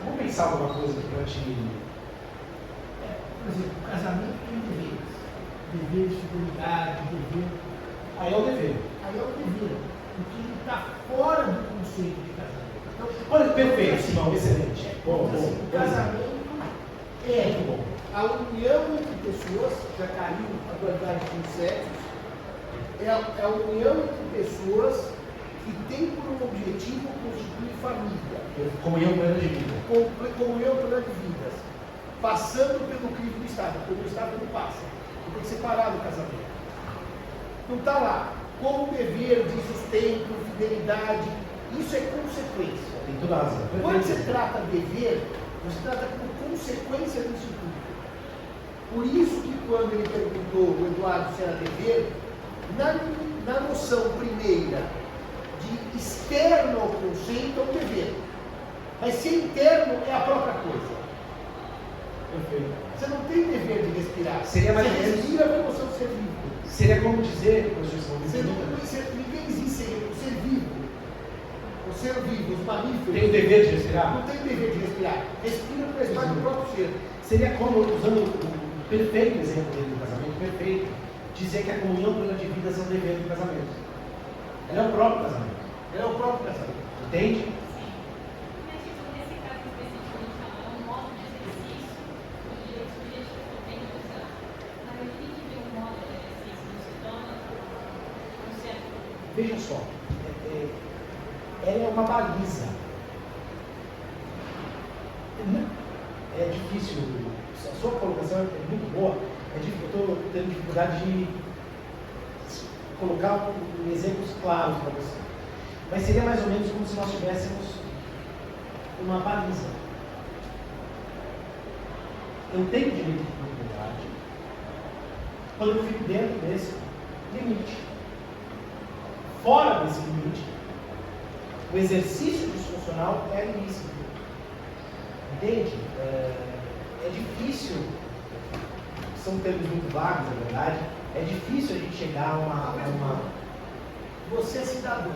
Vamos pensar alguma coisa para te. Por exemplo, o casamento tem deveres. Dever de fidelidade, dever. Aí é o dever. Aí é o dever. O que está fora do conceito de casamento. Então, Olha, perfeito, Simão, excelente. Bom, assim, o casamento é muito bom. a união entre pessoas, já caiu a dualidade de sexos, É a união entre pessoas que tem por objetivo constituir família. Comunhão plena de vida. Comunhão plena de vidas. Passando pelo crivo do Estado, porque o Estado não passa. Ele tem que separar do casamento. Não está lá. Como dever de sustento, fidelidade, isso é consequência. Tem toda a razão. Quando você trata dever, você trata como consequência disso tudo. Por isso que quando ele perguntou, o Eduardo, se era dever, na noção primeira de externo ao conceito é um dever. Mas se é interno, é a própria coisa. Perfeito. Você não tem dever de respirar. Seria mais ou você menos- respira para você ser vivo. Seria como dizer, professor, Ninguém existe o ser vivo. O ser vivo, os mamíferos. tem o dever de respirar? Não tem dever de respirar. Respira para respirar do próprio ser. Seria como, usando o perfeito exemplo dele do casamento, perfeito, dizer que a comunhão plena de vidas é um dever do casamento. Ela é o próprio casamento. É o próprio casamento. Entende? Mas, tipo, nesse caso especificamente, é um modo de exercício do direito subjetivo que eu tenho que usar. Mas eu tenho que ver um modo de exercício não se torna um certo. Veja só, ela é uma baliza. É difícil, a sua colocação é muito boa, eu estou tendo dificuldade de colocar exemplos claros para você. Mas seria mais ou menos como se nós tivéssemos uma baliza. Eu tenho direito de propriedade quando eu fico dentro desse limite. Fora desse limite, o exercício disfuncional é ilícito. Entende? É difícil, são termos muito vagos, na verdade, é difícil a gente chegar a uma... Você é cidadã,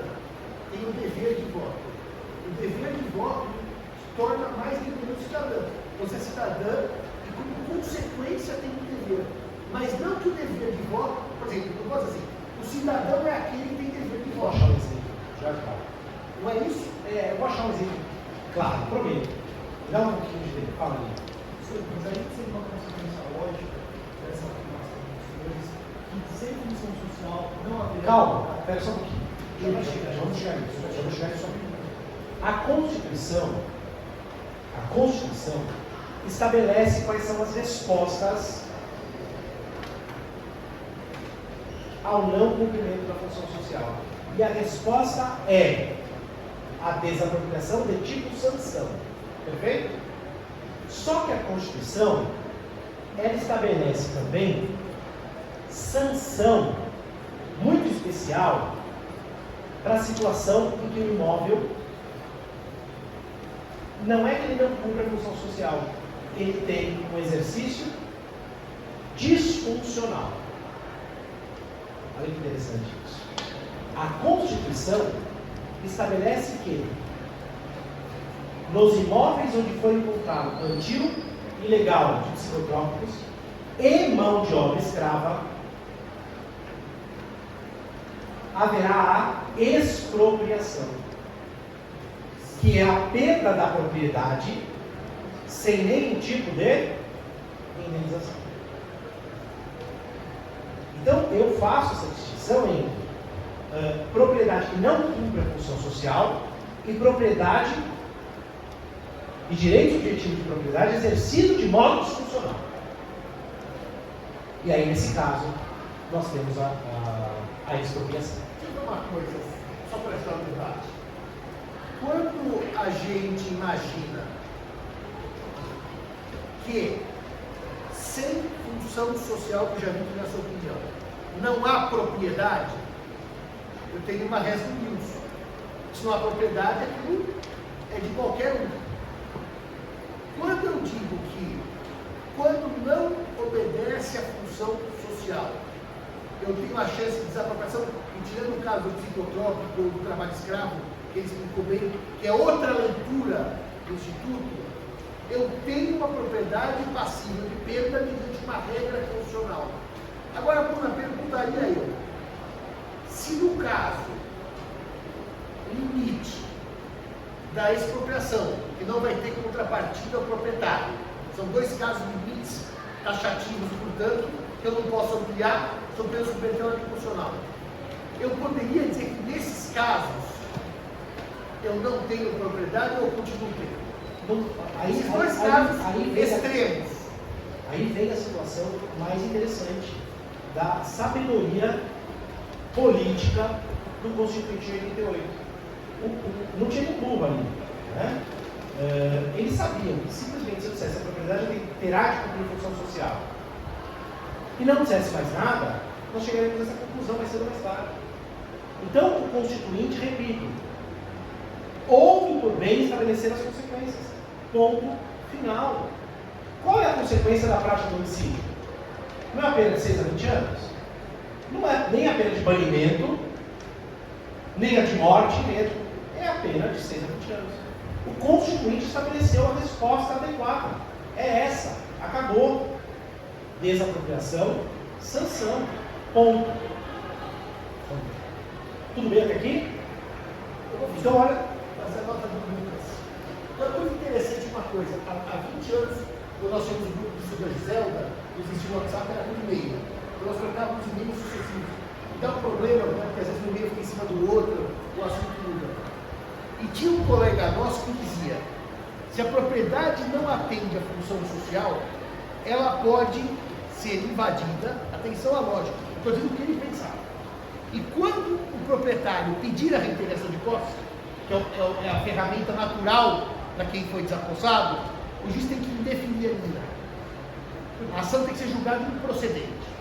tem o dever de voto. O dever de voto torna mais independente cidadã. Você é cidadã e, como consequência, tem um dever. Mas não que o dever de voto, por exemplo, eu posso dizer assim, o cidadão é aquele que tem dever de Vou voto. achar um exemplo, já falo. Não é isso? Eu vou achar um exemplo claro, prometo. Dá um pouquinho de tempo, fala aí. Mas aí seria uma consequência lógica dessa afirmação dos senhores que sem função social não haveria... Calma, espera só um pouquinho. Vamos chegar nisso. A Constituição estabelece quais são as respostas ao não cumprimento da função social. E a resposta é a desapropriação de tipo sanção. Perfeito? Só que a Constituição, ela estabelece também sanção muito especial para a situação em que o imóvel não é que ele não cumpra a função social, ele tem um exercício disfuncional. Olha que interessante isso. A Constituição estabelece que nos imóveis onde for encontrado plantio ilegal de psicotrópicos e mão de obra escrava, haverá a expropriação, que é a perda da propriedade sem nenhum tipo de indenização. Então, eu faço essa distinção entre propriedade que não cumpre a função social e propriedade e direito subjetivo de propriedade exercido de modo disfuncional. E aí, nesse caso, nós temos a expropriação. Deixa eu falar uma coisa, só para estar no debate. Quando a gente imagina que, sem função social, que já vi na sua opinião, não há propriedade, eu tenho uma reza do Wilson. Se não há propriedade, aquilo é de qualquer um. Quando eu digo que, quando não obedece à função social, eu tenho a chance de desapropriação, e tirando o caso do psicotrópico ou do trabalho escravo, que ele explicou bem, que é outra leitura do Instituto, eu tenho uma propriedade passiva de perda mediante uma regra constitucional. Agora, Bruna, perguntaria eu, se no caso, limite da expropriação, que não vai ter contrapartida ao proprietário, são dois casos limites taxativos, portanto, que eu não posso ampliar, são presos com perdão anticonstitucional. Eu poderia dizer que nesses casos eu não tenho propriedade ou eu continuo tendo? Esses dois casos extremos. Aí vem a situação mais interessante da sabedoria política do Constituinte de 88. Não tinha nem burro ali, né? Eles sabiam que simplesmente se eu dissesse a propriedade terá de cumprir função social e não dissesse mais nada, nós chegaríamos a essa conclusão mais cedo ou mais tarde. Então o Constituinte, repito, houve por bem estabelecer as consequências. Ponto final. Qual é a consequência da prática do homicídio? Não é a pena de 6 a 20 anos? Não é nem a pena de banimento, nem a de morte, é a pena de 6 a 20 anos. O Constituinte estabeleceu a resposta adequada. É essa. Acabou. Desapropriação, sanção. Ponto. Tudo bem até aqui? Então, olha, fazer a nota do Lucas. Então, é muito interessante uma coisa. Há 20 anos, quando nós tínhamos o grupo de estudo de Zelda, não existia o WhatsApp, era um e-mail. Então, nós trocávamos e-mails sucessivos. Então, o problema é que às vezes um e-mail fica em cima do outro, o assunto muda. E tinha um colega nosso que dizia: se a propriedade não atende à função social, ela pode ser invadida. Atenção à lógica, estou dizendo o que ele pensava. E quando o proprietário pedir a reiteração de posse, que é a ferramenta natural para quem foi desapossado, o juiz tem que indefinir a nulidade. A ação tem que ser julgada improcedente.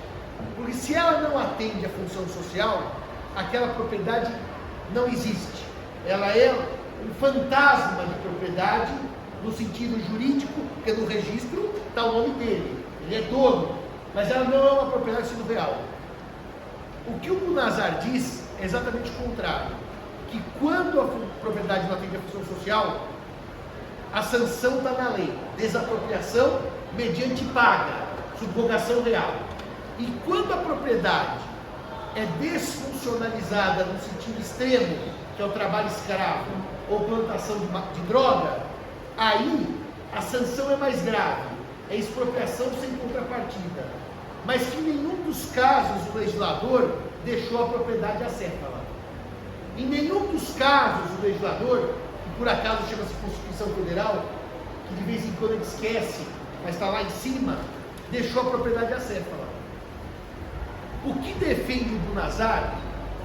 Porque se ela não atende à função social, aquela propriedade não existe. Ela é um fantasma de propriedade no sentido jurídico, porque no registro está o nome dele, ele é dono, mas ela não é uma propriedade sendo real. O que o Bunazar diz é exatamente o contrário, que quando a propriedade não atende à função social, a sanção está na lei, desapropriação mediante paga, subrogação real. E quando a propriedade é desfuncionalizada no sentido extremo, que é o trabalho escravo ou plantação de droga, aí a sanção é mais grave, é expropriação sem contrapartida. Mas que em nenhum dos casos o legislador deixou a propriedade acéfala. Em nenhum dos casos o legislador, que por acaso chama-se Constituição Federal, que de vez em quando ele esquece, mas está lá em cima, deixou a propriedade acéfala. O que defende o Bunazar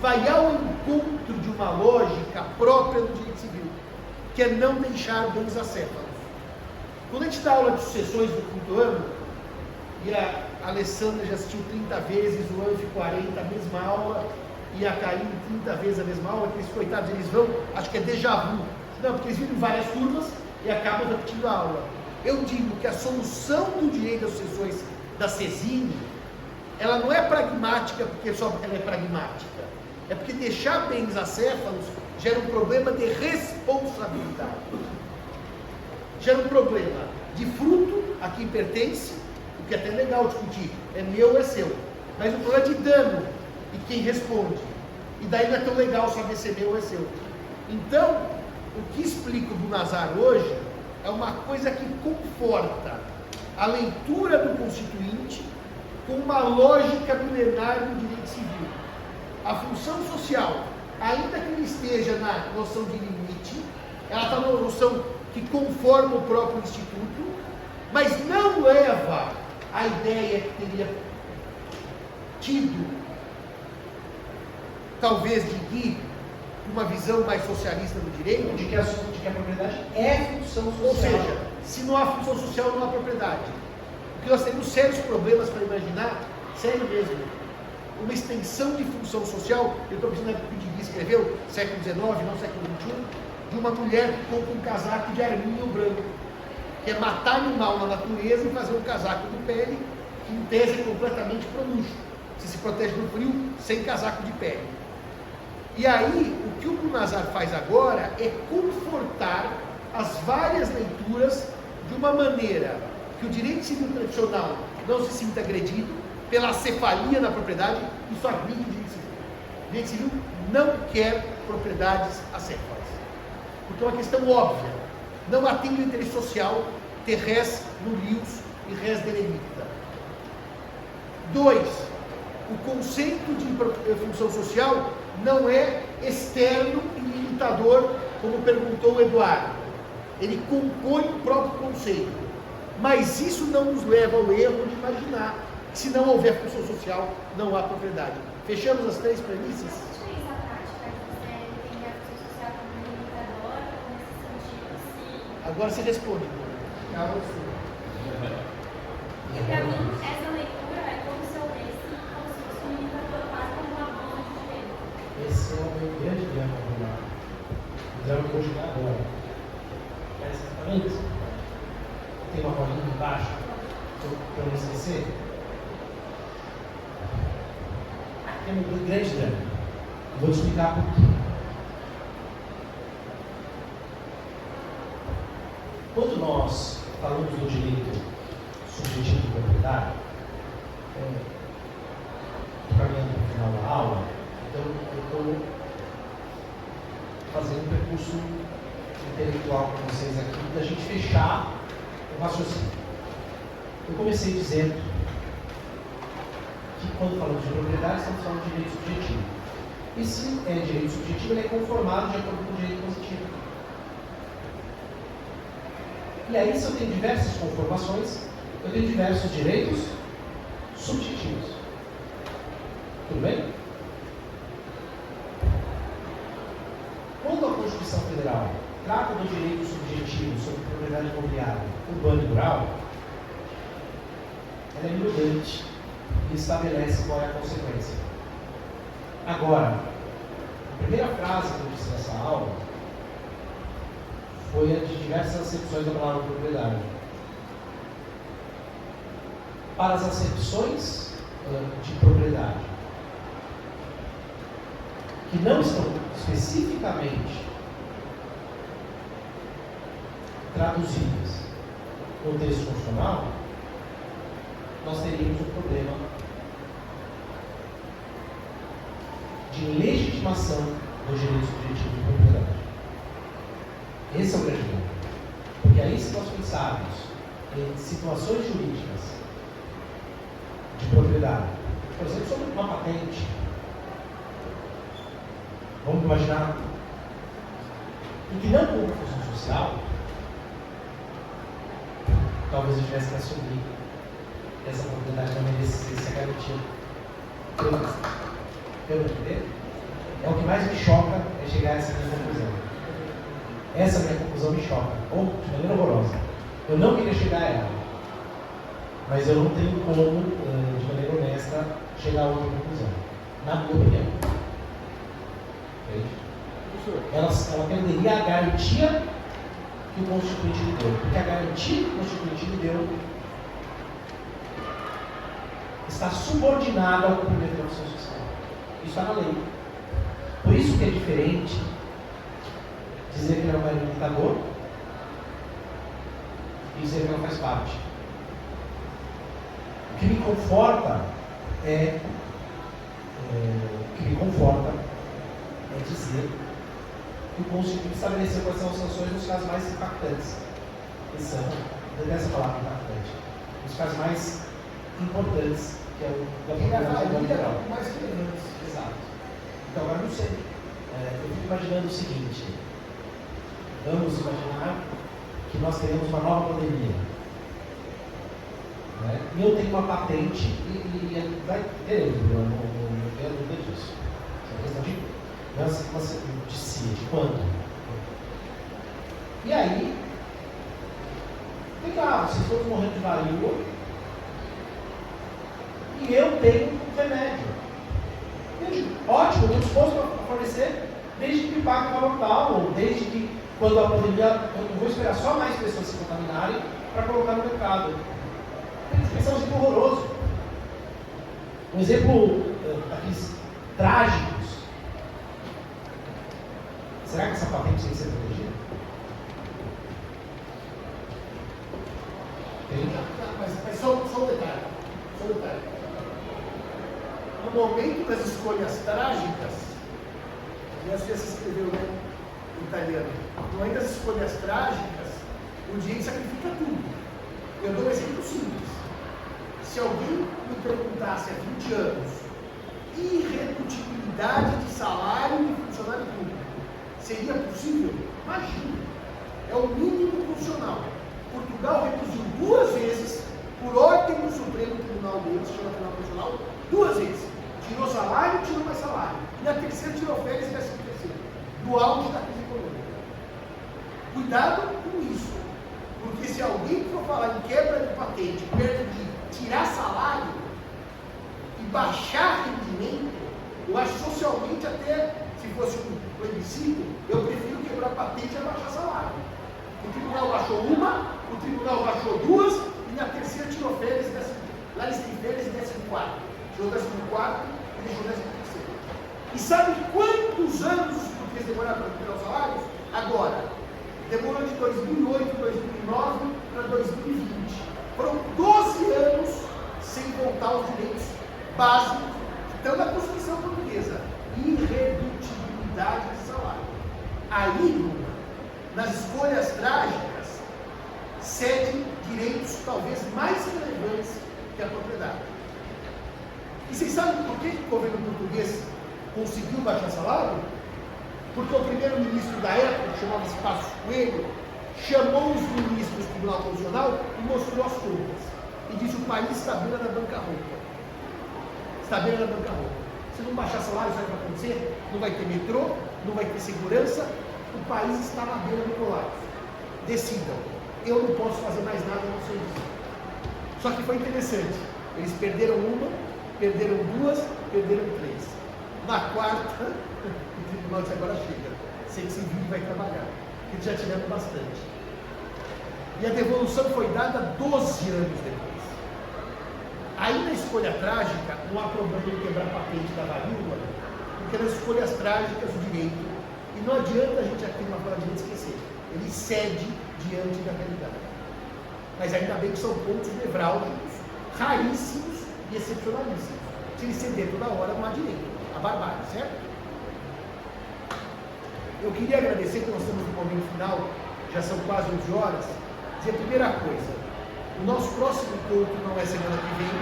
vai ao encontro de uma lógica própria do direito civil, que é não deixar bens acéfalos. Quando a gente dá aula de sucessões do quinto ano, e a Alessandra já assistiu 30 vezes, o Anfi 40, a mesma aula, e a Karine 30 vezes a mesma aula, aqueles coitados, eles vão, acho que é déjà vu. Não, porque eles viram várias turmas e acabam repetindo a aula. Eu digo que a solução do direito das sucessões da Cesine, ela não é pragmática porque só ela é pragmática. É porque deixar bens acéfalos gera um problema de responsabilidade. Gera um problema de fruto a quem pertence, o que é até legal discutir, é meu ou é seu. Mas o problema é de dano e quem responde. E daí não é tão legal saber se é meu ou é seu. Então, o que explica o Bunazar hoje é uma coisa que conforta a leitura do Constituinte com uma lógica milenar do direito civil. A função social, ainda que não esteja na noção de limite, ela está na noção que conforma o próprio Instituto, mas não leva à ideia que teria tido, talvez de ir uma visão mais socialista do direito, de que a propriedade é função social. Ou seja, se não há função social, não há propriedade. Porque nós temos sérios problemas para imaginar, sério mesmo, uma extensão de função social. Eu estou pensando na época que o Digui escreveu, século XIX, não século XXI, de uma mulher que compra um casaco de arminho branco, que é matar animal na natureza e fazer um casaco de pele, que em tese é completamente pro luxo. Você se protege do frio sem casaco de pele. E aí, o que o Bunazar faz agora é confortar as várias leituras de uma maneira que o direito civil tradicional não se sinta agredido pela acefalia na propriedade, isso agride o direito civil. O direito civil não quer propriedades acéfalas. Porque é uma questão óbvia. Não atende o interesse social ter res no lius e res derelicta. 2, o conceito de função social não é externo e limitador, como perguntou o Eduardo. Ele compõe o próprio conceito. Mas isso não nos leva ao erro de imaginar que se não houver função social, não há propriedade. Fechamos as 3 premissas? Essa prática de você entender a função social como limitadora, nesse sentido, se... Agora você responde. E para mim, essa leitura é como se eu lesse como se fosse um limitador, quase como uma bomba de direito. Esse é o meu grande drama agora. O drama que eu vou jogar agora. É exatamente isso. Tem uma bolinha embaixo, para eu não esquecer. Aqui é o meu grande drama. Vou te explicar por quê. Quando nós falamos do direito subjetivo de propriedade, estou caminhando para o final da aula, então eu estou fazendo um percurso intelectual com vocês aqui, da gente fechar o raciocínio. Eu comecei dizendo que quando falamos de propriedade, estamos falando de direito subjetivo. E se é direito subjetivo, ele é conformado de acordo com o direito positivo. E aí, se eu tenho diversas conformações, eu tenho diversos direitos subjetivos. Tudo bem? Quando a Constituição Federal trata do direito subjetivo sobre propriedade imobiliária urbana e rural, ela é minudante e estabelece qual é a consequência. Agora, a primeira frase que eu disse nessa aula foi a de diversas acepções da palavra propriedade. Para as acepções de propriedade, que não estão especificamente traduzidas no texto constitucional, nós teríamos um problema de legitimação do direito subjetivo de propriedade. Esse é o grande problema. Porque aí, se nós pensarmos em situações jurídicas de propriedade, por exemplo, sobre uma patente, vamos imaginar em que não cumpre função social, talvez eu tivesse que assumir que essa propriedade não merecesse ser garantia. Pelo entender? É o que mais me choca é chegar a essa minha conclusão. Essa minha conclusão me choca, ou de maneira horrorosa. Eu não queria chegar a ela, mas eu não tenho como, de maneira honesta, chegar a outra conclusão. Na minha opinião. Ela perderia a garantia que o Constituinte lhe deu. Porque a garantia que o Constituinte lhe deu está subordinada ao cumprimento da função social. Isso está na lei. Por isso que é diferente dizer que não é limitador e dizer que não faz parte. O que me conforta é dizer que o Constituinte estabeleceu quais são as sanções nos casos mais impactantes. Que são, não é essa palavra impactante, os casos mais importantes, que é o da propriedade geral. Mais relevantes. Exato. Então, agora não sei. Eu fico imaginando o seguinte: vamos imaginar que nós teremos uma nova pandemia. Né? E eu tenho uma patente, e vai ter, eu não tenho dúvida disso. É questão de si, de quando. E aí, vocês todos morrendo de varíola, e eu tenho um remédio. Eu digo, ótimo, eu estou disposto a fornecer desde que me pague o valor tal, ou desde que, quando a pandemia, eu vou esperar só mais pessoas se contaminarem para colocar no mercado. Esse é um exemplo horroroso. Um exemplo daqueles trágicos. Será que essa patente tem que ser protegida? Mas só um detalhe. No momento das escolhas trágicas, aliás, você escreveu, né, em italiano, no momento das escolhas trágicas, o direito sacrifica tudo. Eu dou um exemplo simples. Se alguém me perguntasse há 20 anos, irredutibilidade de salário de funcionário público, seria possível? Imagina, é o mínimo constitucional. Portugal reduziu 2 vezes, por ordem do Supremo Tribunal deles, chama Tribunal Constitucional, 2 vezes. Tirou salário, tirou mais salário. E a terceira tirou férias e 13º, no auge da crise econômica. Cuidado com isso, porque se alguém for falar em quebra de patente, perto de tirar salário e baixar rendimento, eu acho socialmente até, se fosse um plebiscito, eu prefiro quebrar patente a baixar salário. O tribunal baixou uma, o tribunal baixou 2, e na terceira tirou férias, lá eles têm férias e 14º. Tirou 14º e deixou 13º. E sabe quantos anos os portugueses demoraram para recuperar os salários? Agora. Demorou de 2008, 2009 para 2020. Foram 12 anos sem voltar aos direitos básicos que estão na Constituição portuguesa. Irredutibilidade de salário. Aí, Lula, nas escolhas trágicas, cede direitos talvez mais relevantes que a propriedade. E vocês sabem por que o governo português conseguiu baixar salário? Porque o primeiro-ministro da época, que chamava-se Passos Coelho, chamou os ministros do Tribunal Constitucional e mostrou as contas. E disse: o país está à beira da bancarrota. Está à beira da bancarrota. Se não baixar salário, sabe o que vai acontecer? Não vai ter metrô, não vai ter segurança, o país está na beira do colapso. Decidam. Eu não posso fazer mais nada a não ser isso. Só que foi interessante. Eles perderam uma, perderam 2, perderam 3. Na quarta, o tribunal disse: agora chega. Sei que esse vídeo vai trabalhar. Porque já tivemos bastante. E a devolução foi dada 12 anos depois. Aí na escolha trágica, não há problema em quebrar patente da varíola, porque nas escolhas trágicas o direito, e não adianta a gente aqui numa fala de direito esquecer, ele cede diante da realidade. Mas ainda bem que são pontos nevrálgicos, raríssimos e excepcionalíssimos. Se ele ceder toda hora, não há direito. A barbárie, certo? Eu queria agradecer que nós estamos no momento final, já são quase 11 horas, dizer a primeira coisa: o nosso próximo encontro não é semana que vem,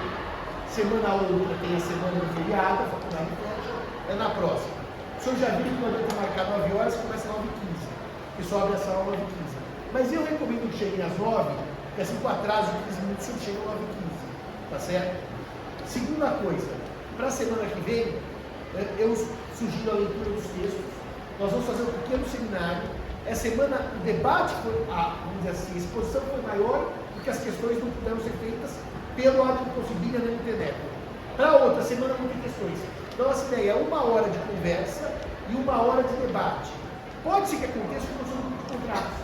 semana outra tem a semana do feriado, a faculdade fecha, é na próxima. O senhor já viu que nós vamos marcar 9 horas, começa às 9h15, o pessoal abre essa aula às 9h15. Mas eu recomendo que cheguem às 9, porque assim com atraso de 15 minutos você chega às 9h15, tá certo? Segunda coisa, para a semana que vem, eu sugiro a leitura dos textos. Nós vamos fazer um pequeno seminário. Essa semana o debate foi, vamos dizer assim, a exposição foi maior, porque as questões não puderam ser feitas pelo ato impossível na internet. Para outra semana não tem questões. Então essa ideia é 1 hora de conversa e 1 hora de debate. Pode ser que aconteça com o grupo de contratos.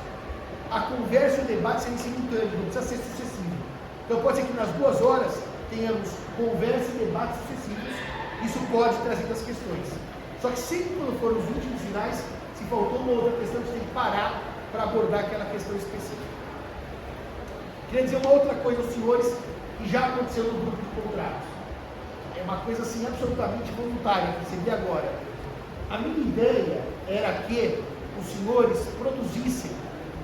A conversa e o debate serem simultâneos, não precisa ser sucessivo. Então pode ser que nas 2 horas tenhamos conversa e debate sucessivos. Isso pode trazer as questões. Só que sempre quando for os últimos finais, se faltou uma outra questão, você tem que parar para abordar aquela questão específica. Queria dizer uma outra coisa aos senhores, que já aconteceu no grupo de contratos. É uma coisa assim absolutamente voluntária, que recebi agora. A minha ideia era que os senhores produzissem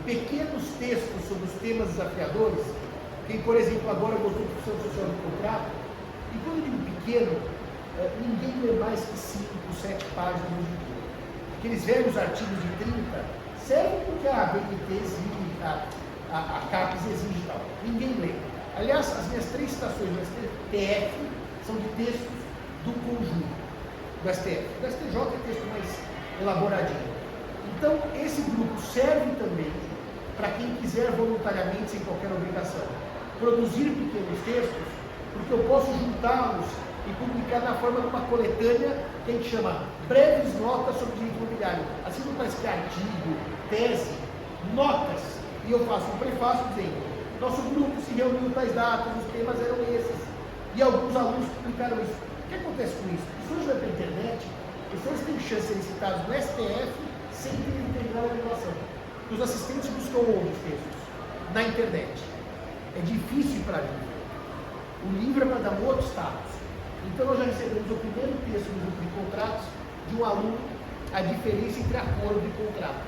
pequenos textos sobre os temas desafiadores. Quem, por exemplo, agora gostou do profissão social do contrato, e quando eu digo pequeno, ninguém lê mais que 5, 7 páginas no livro. Aqueles velhos artigos de 30 servem porque a BNT exige, a CAPES exige e tal. Ninguém lê. Aliás, as minhas 3 citações do STF são de textos do conjunto do STF. Do STJ é texto mais elaboradinho. Então, esse grupo serve também para quem quiser voluntariamente, sem qualquer obrigação, produzir pequenos textos, porque eu posso juntá-los e publicar na forma de uma coletânea que a gente chama breves notas sobre direito imobiliário. Assim não parece que é artigo, tese, notas. E eu faço um prefácio dizendo: nosso grupo se reuniu tais datas, os temas eram esses. E alguns alunos publicaram isso. O que acontece com isso? Os senhores vão para a internet, os senhores têm chance de serem citados no STF sem ter terminar a legislação. Os assistentes buscam onde os textos? Na internet. É difícil ir para livro. O livro é para dar um outro status. Então nós já recebemos o primeiro texto do grupo de contratos de um aluno, a diferença entre acordo e contrato.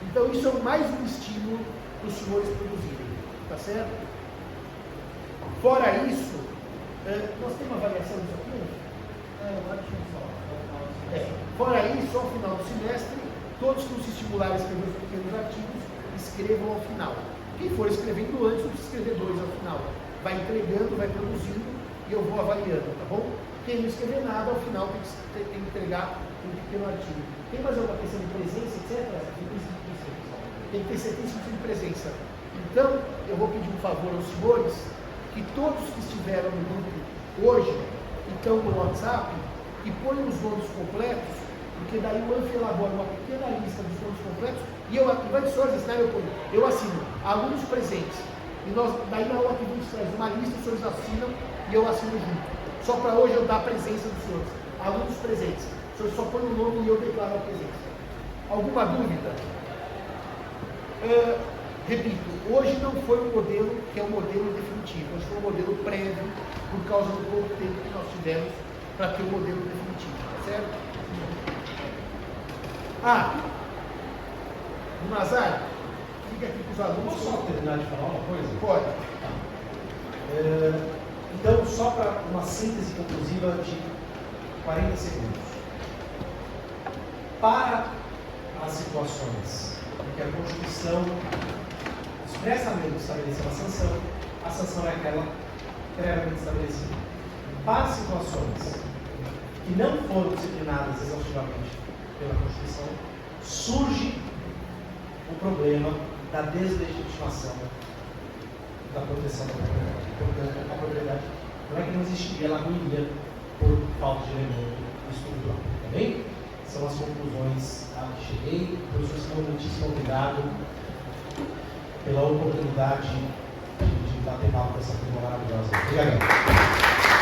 Então isso é mais um estímulo para os senhores produzirem, tá certo? Fora isso, Nós temos uma avaliação disso aqui? Fora isso, ao final do semestre, todos que não se estimularem a escrever os pequenos artigos, escrevam ao final. Quem for escrevendo antes, não precisa escrever 2 ao final. Vai entregando, vai produzindo e eu vou avaliando, tá bom? Quem não escrever nada, ao final tem que entregar um pequeno artigo. Tem mais alguma questão de presença, etc? Tem que ter certeza de presença. Então, eu vou pedir um favor aos senhores, que todos que estiveram no grupo hoje, e estão no WhatsApp, que ponham os nomes completos, porque daí o ANF elabora uma pequena lista dos nomes completos, e eu, vai de senhores assinar, eu assino alunos presentes. E daí na aula que vem traz uma lista, os senhores assinam e eu assino junto. Só para hoje eu dar a presença dos senhores. Alunos presentes. Os senhores só põem o nome e eu declaro a presença. Alguma dúvida? Repito, hoje não foi o modelo que é o modelo definitivo, hoje foi o modelo prévio, por causa do pouco tempo que nós tivemos para ter o modelo definitivo, tá certo? O Nazar, fica aqui com os alunos. Posso só terminar de falar uma coisa? Pode. Então, só para uma síntese conclusiva de 40 segundos. Para as situações em que a Constituição expressamente estabeleceu a sanção é aquela previamente estabelecida. Para situações que não foram disciplinadas exaustivamente pela Constituição, surge o problema da deslegitimação da proteção da propriedade. Portanto, a propriedade não é que não existiria, ela ruiria por falta de elemento estrutural. Tá bem? São as conclusões a que cheguei. Professor, muitíssimo obrigado pela oportunidade de bater papo com essa turma maravilhosa. Obrigado.